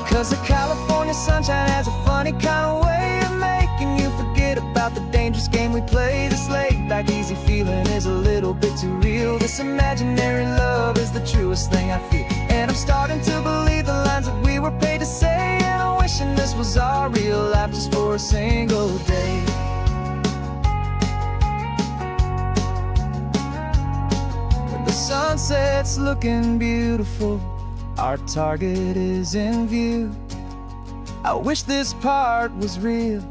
[SPEAKER 1] 'Cause the California sunshine has a funny kind of way of making you forget about the dangerous game we play. This laid back easy feeling is a little bit too real. This imaginary love is the truest thing I feel. And I'm starting to believe the lines that we were paid to say. And I'm wishing this was our real life just for a single day. When the sunset's looking beautiful, our target is in view. I wish this part was real,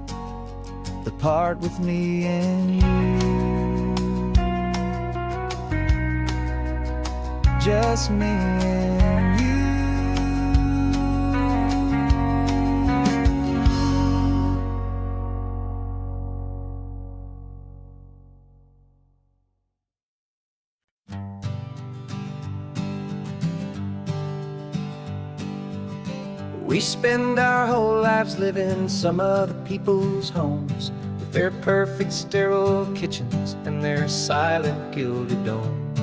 [SPEAKER 1] the part with me and you. Just me and you. We spend our whole lives living some other people's homes, with their perfect sterile kitchens and their silent gilded domes.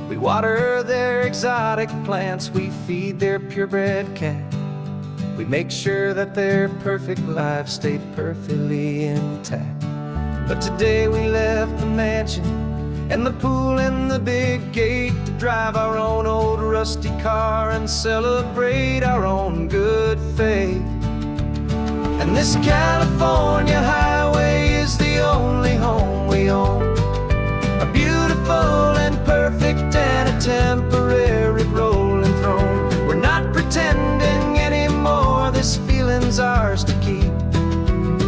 [SPEAKER 1] We water their exotic plants, we feed their purebred cat. We make sure that their perfect lives stay perfectly intact. But today we left the mansion and the pool and the big gate to drive our own old rusty car and celebrate our own good faith. And this California highway is the only home we own, a beautiful and perfect and a temporary rolling throne. We're not pretending anymore, this feeling's ours to keep.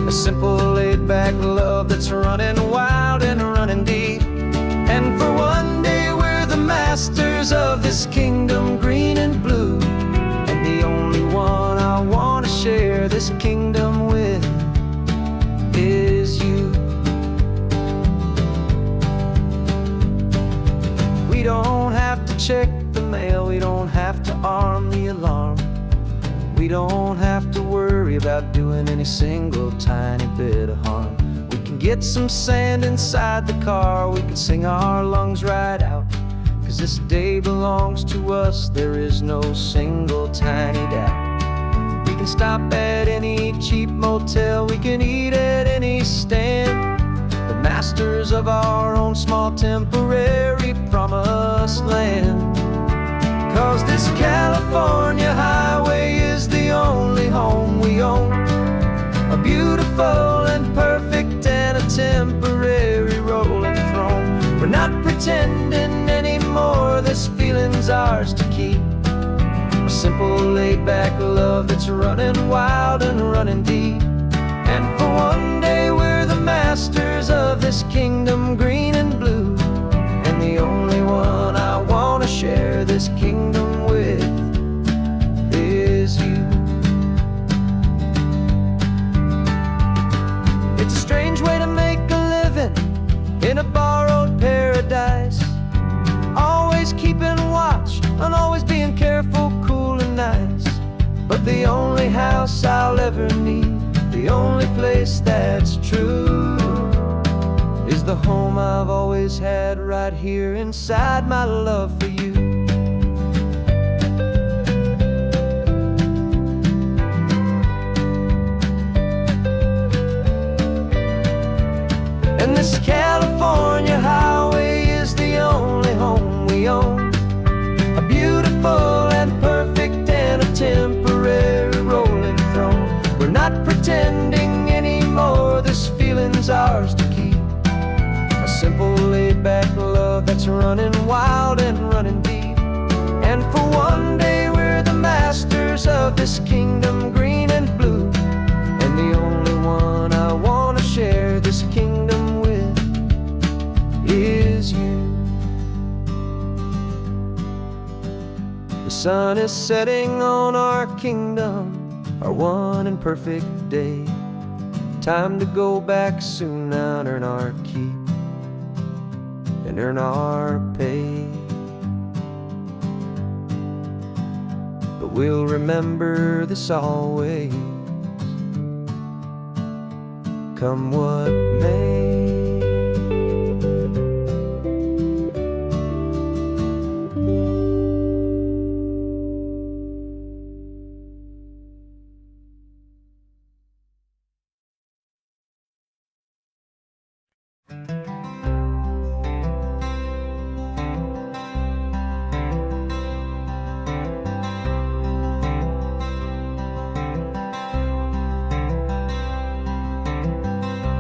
[SPEAKER 1] A simple laid-back love that's running wild and running deep. And for one day we're the masters of this kingdom green and blue. And the only one I want to share this kingdom with is you. We don't have to check the mail, we don't have to arm the alarm. We don't have to worry about doing any single tiny bit of harm. We can get some sand inside the car, we can sing our lungs right out. 'Cause this day belongs to us, there is no single tiny doubt. We can stop at any cheap motel, we can eat at any stand, the masters of our own small temporary promised land. 'Cause this California highway is the only home we own, a beautiful and perfect and a temporary rolling throne. We're not pretending anymore, this feeling's ours to keep. A simple laid-back love that's running wild and running deep. And for one day we're the masters of this kingdom green and blue. And the only one I want to share this kingdom with is you. It's a strange way to make a living in a borrowed paradise, always keeping watch and always being careful, cool and nice. But the only house I'll ever need, the only place that's true, is the home I've always had right here inside my love for you. And this California highway is the only home we own, a beautiful and perfect and a temporary rolling throne. We're not pretending anymore, this feeling's ours to keep. A simple laid-back love that's running wild and running deep.
[SPEAKER 3] And for one day we're the masters of this kingdom, green and blue. And the only one I want to share this kingdom with is you. The sun is setting on our kingdom, our one and perfect day. Time to go back soon now and earn our keep and earn our pay. But we'll remember this always, come what may.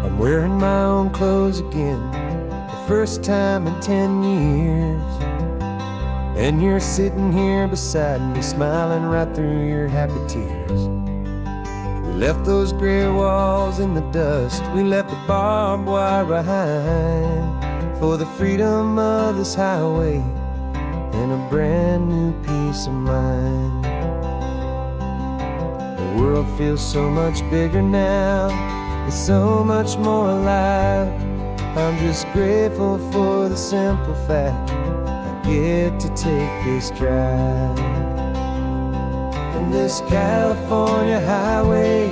[SPEAKER 3] I'm wearing my own clothes again, the first time in 10 years. And you're sitting here beside me, smiling right through your happy tears. We left those gray walls in the dust, we left the barbed wire behind, for the freedom of this highway and a brand new peace of mind. The world feels so much bigger now, it's so much more alive. I'm just grateful for the simple fact I get to take this drive. And this California highway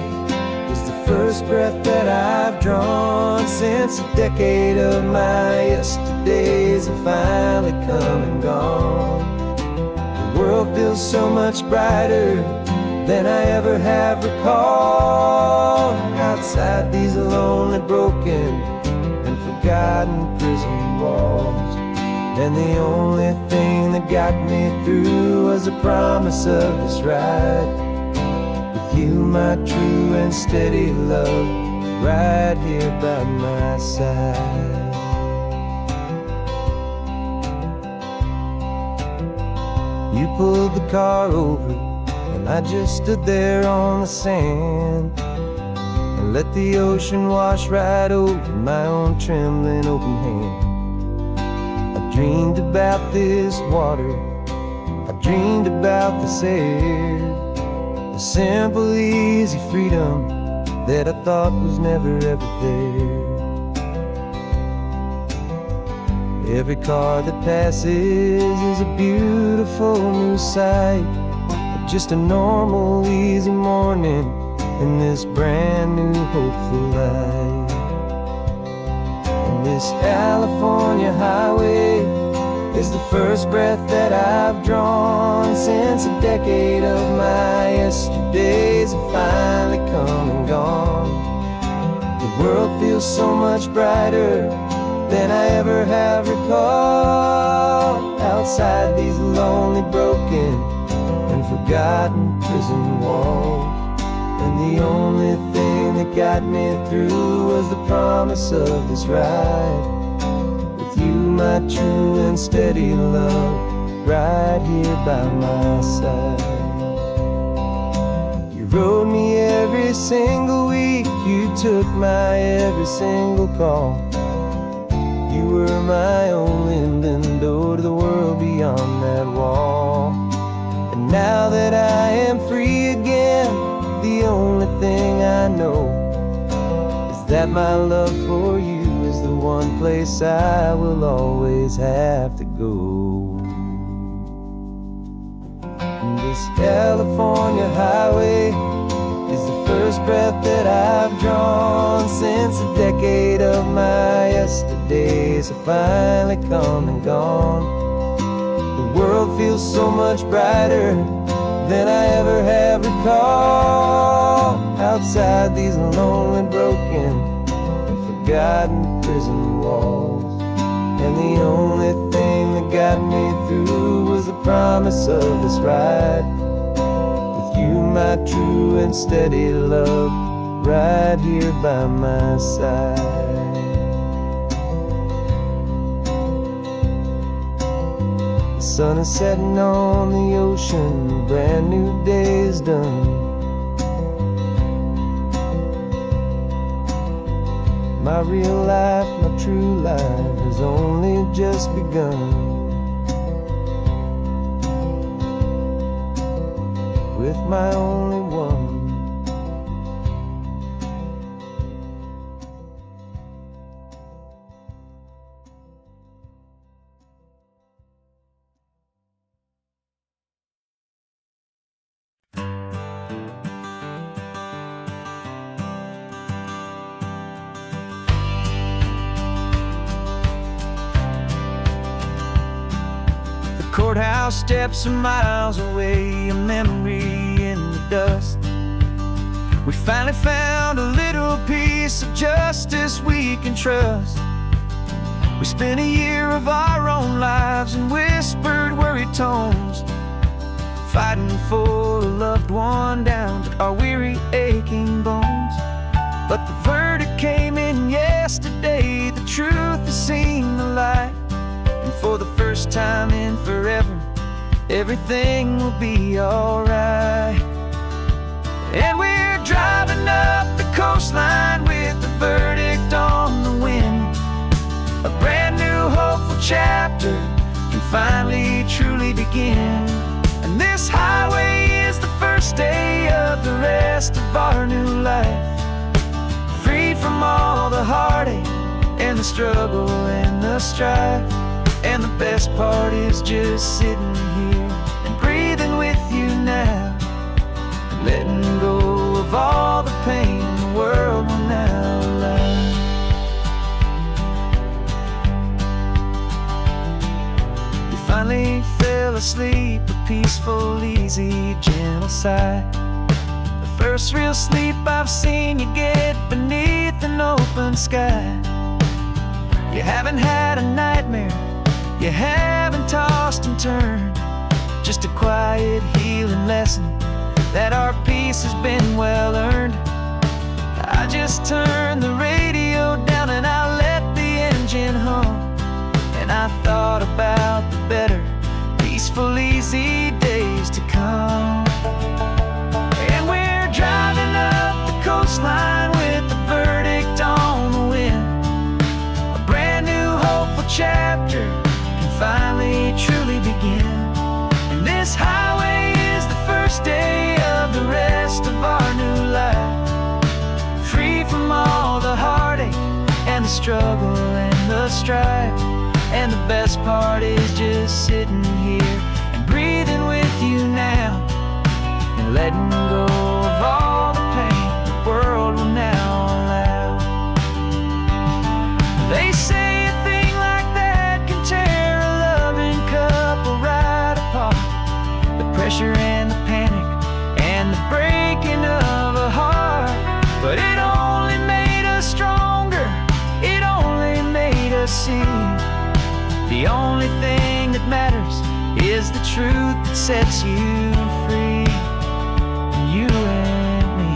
[SPEAKER 3] is the first breath that I've drawn since a decade of my yesterdays have finally come and gone. The world feels so much brighter than I ever have recalled. Outside these lonely, broken, and forgotten prison walls. And the only thing that got me through was the promise of this ride with you, my true and steady love, right here by my side. You pulled the car over and I just stood there on the sand and let the ocean wash right over my own trembling open hand. I dreamed about this water, I dreamed about this air, the simple, easy freedom that I thought was never ever there. Every car that passes is a beautiful new sight, just a normal, easy morning in this brand new, hopeful life. And this California highway is the first breath that I've drawn since a decade of my yesterdays have finally come and gone. The world feels so much brighter than I ever have recalled. Outside these lonely, broken, and forgotten prison walls. And the only thing that got me through was the promise of this ride with you, my true and steady love, right here by my side. You rode me every single week, you took my every single call. You were my only window to the world beyond that wall. And now that I am free again, the only thing I know is that my love for you is the one place I will always have to go. And this California highway is the first breath that I've drawn since a decade of my yesterdays have finally come and gone. The world feels so much brighter than I ever have recalled. Outside these lonely, broken, and forgotten prison walls. And the only thing that got me through was the promise of this ride with you, my true and steady love, right here by my side. The sun is setting on the ocean, a brand new day is done. My real life, my true life has only just begun. With my only one.
[SPEAKER 2] Courthouse steps are miles away, a memory in the dust. We finally found a little piece of justice we can trust. We spent a year of our own lives in whispered, worried tones, fighting for a loved one down to our weary, aching bones. But the verdict came in yesterday, the truth has seen the light. And for the first time in forever, everything will be alright. And we're driving up the coastline with the verdict on the wind. A brand new hopeful chapter can finally truly begin. And this highway is the first day of the rest of our new life. Free from all the heartache and the struggle and the strife. And the best part is just sitting here and breathing with you now, and letting go of all the pain the world will now allow. You finally fell asleep, a peaceful, easy, gentle sigh. The first real sleep I've seen you get beneath an open sky. You haven't had a nightmare, you haven't tossed and turned, just a quiet healing lesson that our peace has been well earned. I just turned the radio down and I let the engine hum, and I thought about the better, peaceful, easy days to come. And we're driving up the coastline with the verdict on the wind. A brand new hopeful chapter finally truly begin. And this highway is the first day of the rest of our new life. Free from all the heartache and the struggle and the strife. And the best part is just sitting here and breathing with you now, and letting go of all the pain the world will now allow. They say pressure and the panic and the breaking of a heart, but it only made us stronger, it only made us see the only thing that matters is the truth that sets you free, you and me.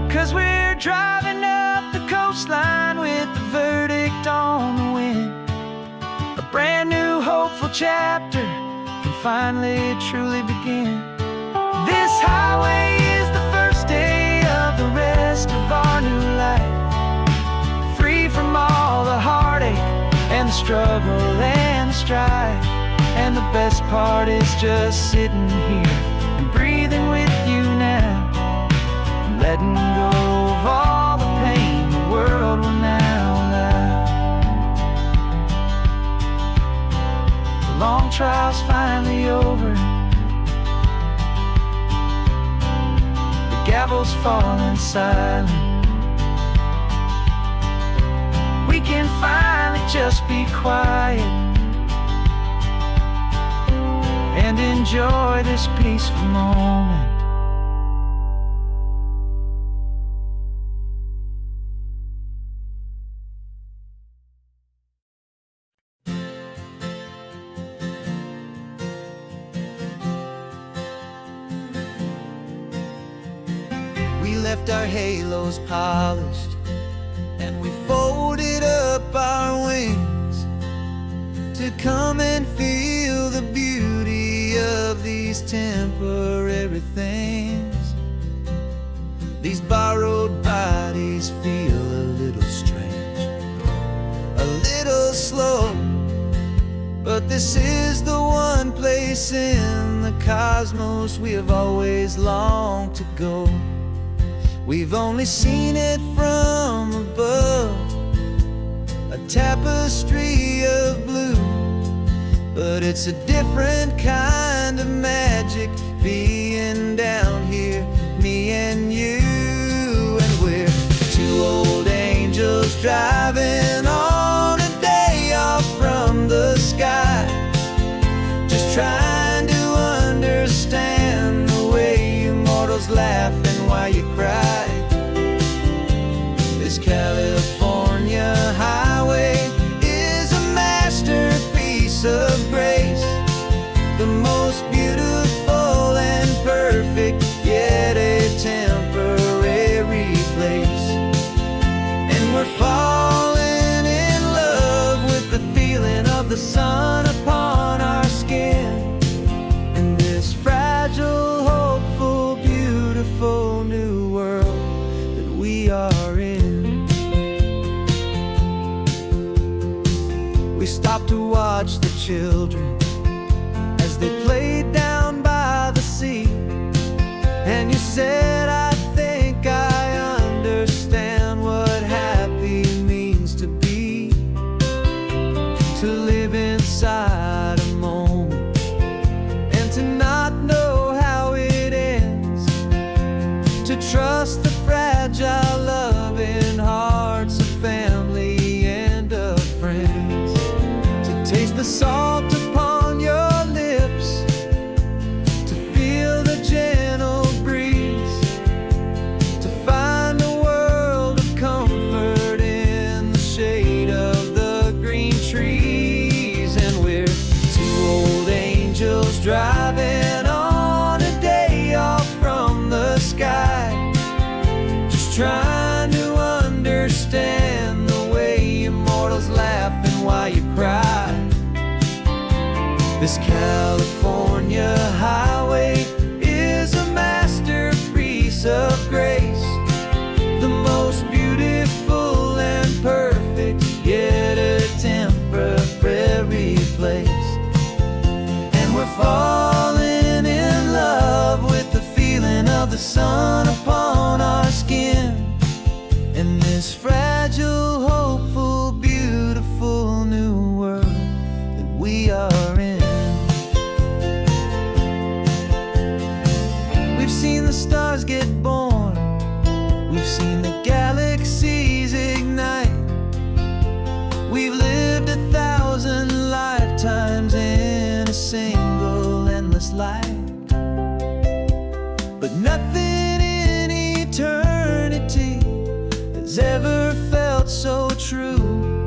[SPEAKER 2] 'Cause we're driving up the coastline with the verdict on the wind. A brand new hopeful chapter finally truly begin. This highway is the first day of the rest of our new life. Free from all the heartache and the struggle and the strife. And the best part is just sitting here and breathing with you now, and letting go of all the pain the world will now allow. The long trial's finally over, the gavel's falling silent. We can finally just be quiet and enjoy this peaceful moment. We left our halos polished, and we folded up our wings to come and feel
[SPEAKER 1] these temporary things. These borrowed bodies feel a little strange, a little slow, but this is the one place in the cosmos we have always longed to go. We've only seen it from above, a tapestry of blue, but it's a different kind of magic being down here, me and you. And we're two old angels driving on a day off from the sky, just trying to understand the way you mortals laugh and why you cry. This California highway is a masterpiece of grace, the most beautiful and perfect, yet a temporary place. And we're falling in love with the feeling of the sun upon our skin, and this fragile, hopeful, beautiful new world that we are in. We stopped to watch the children as they played down by the sea, and you said, I think I understand what happy means to be, to live inside a moment and to not know how it ends, to trust the fragile loving hearts of family and of friends, to taste the salt upon your lips, to feel the gentle breeze, to find a world of comfort in the shade of the green trees. And we're two old angels driving on a day off from the sky, just trying to understand the way immortals laugh and why you cry. This California highway is a masterpiece of grace, the most beautiful and perfect, yet a temporary place. And we're falling in love with the feeling of the sun upon our skin, in this fragile, hopeful, beautiful new world that we are in. We've seen the stars get born, we've seen the galaxies ignite, we've lived 1,000 lifetimes in a single endless life, but nothing in eternity has ever felt so true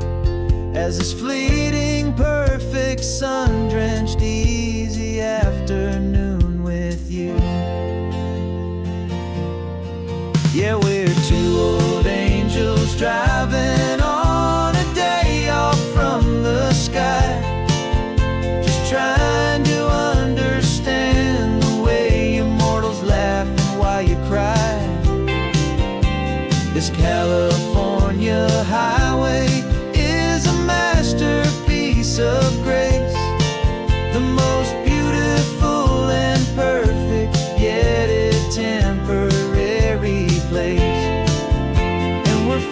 [SPEAKER 1] as this fleeting, perfect, sun-drenched, easy afternoon with you. Yeah, we're two old angels driving on a day off from the sky, just trying to understand the way immortals laugh and why you cry. This California highway is a masterpiece of grace, the most beautiful and perfect, yet a temporary place. And we're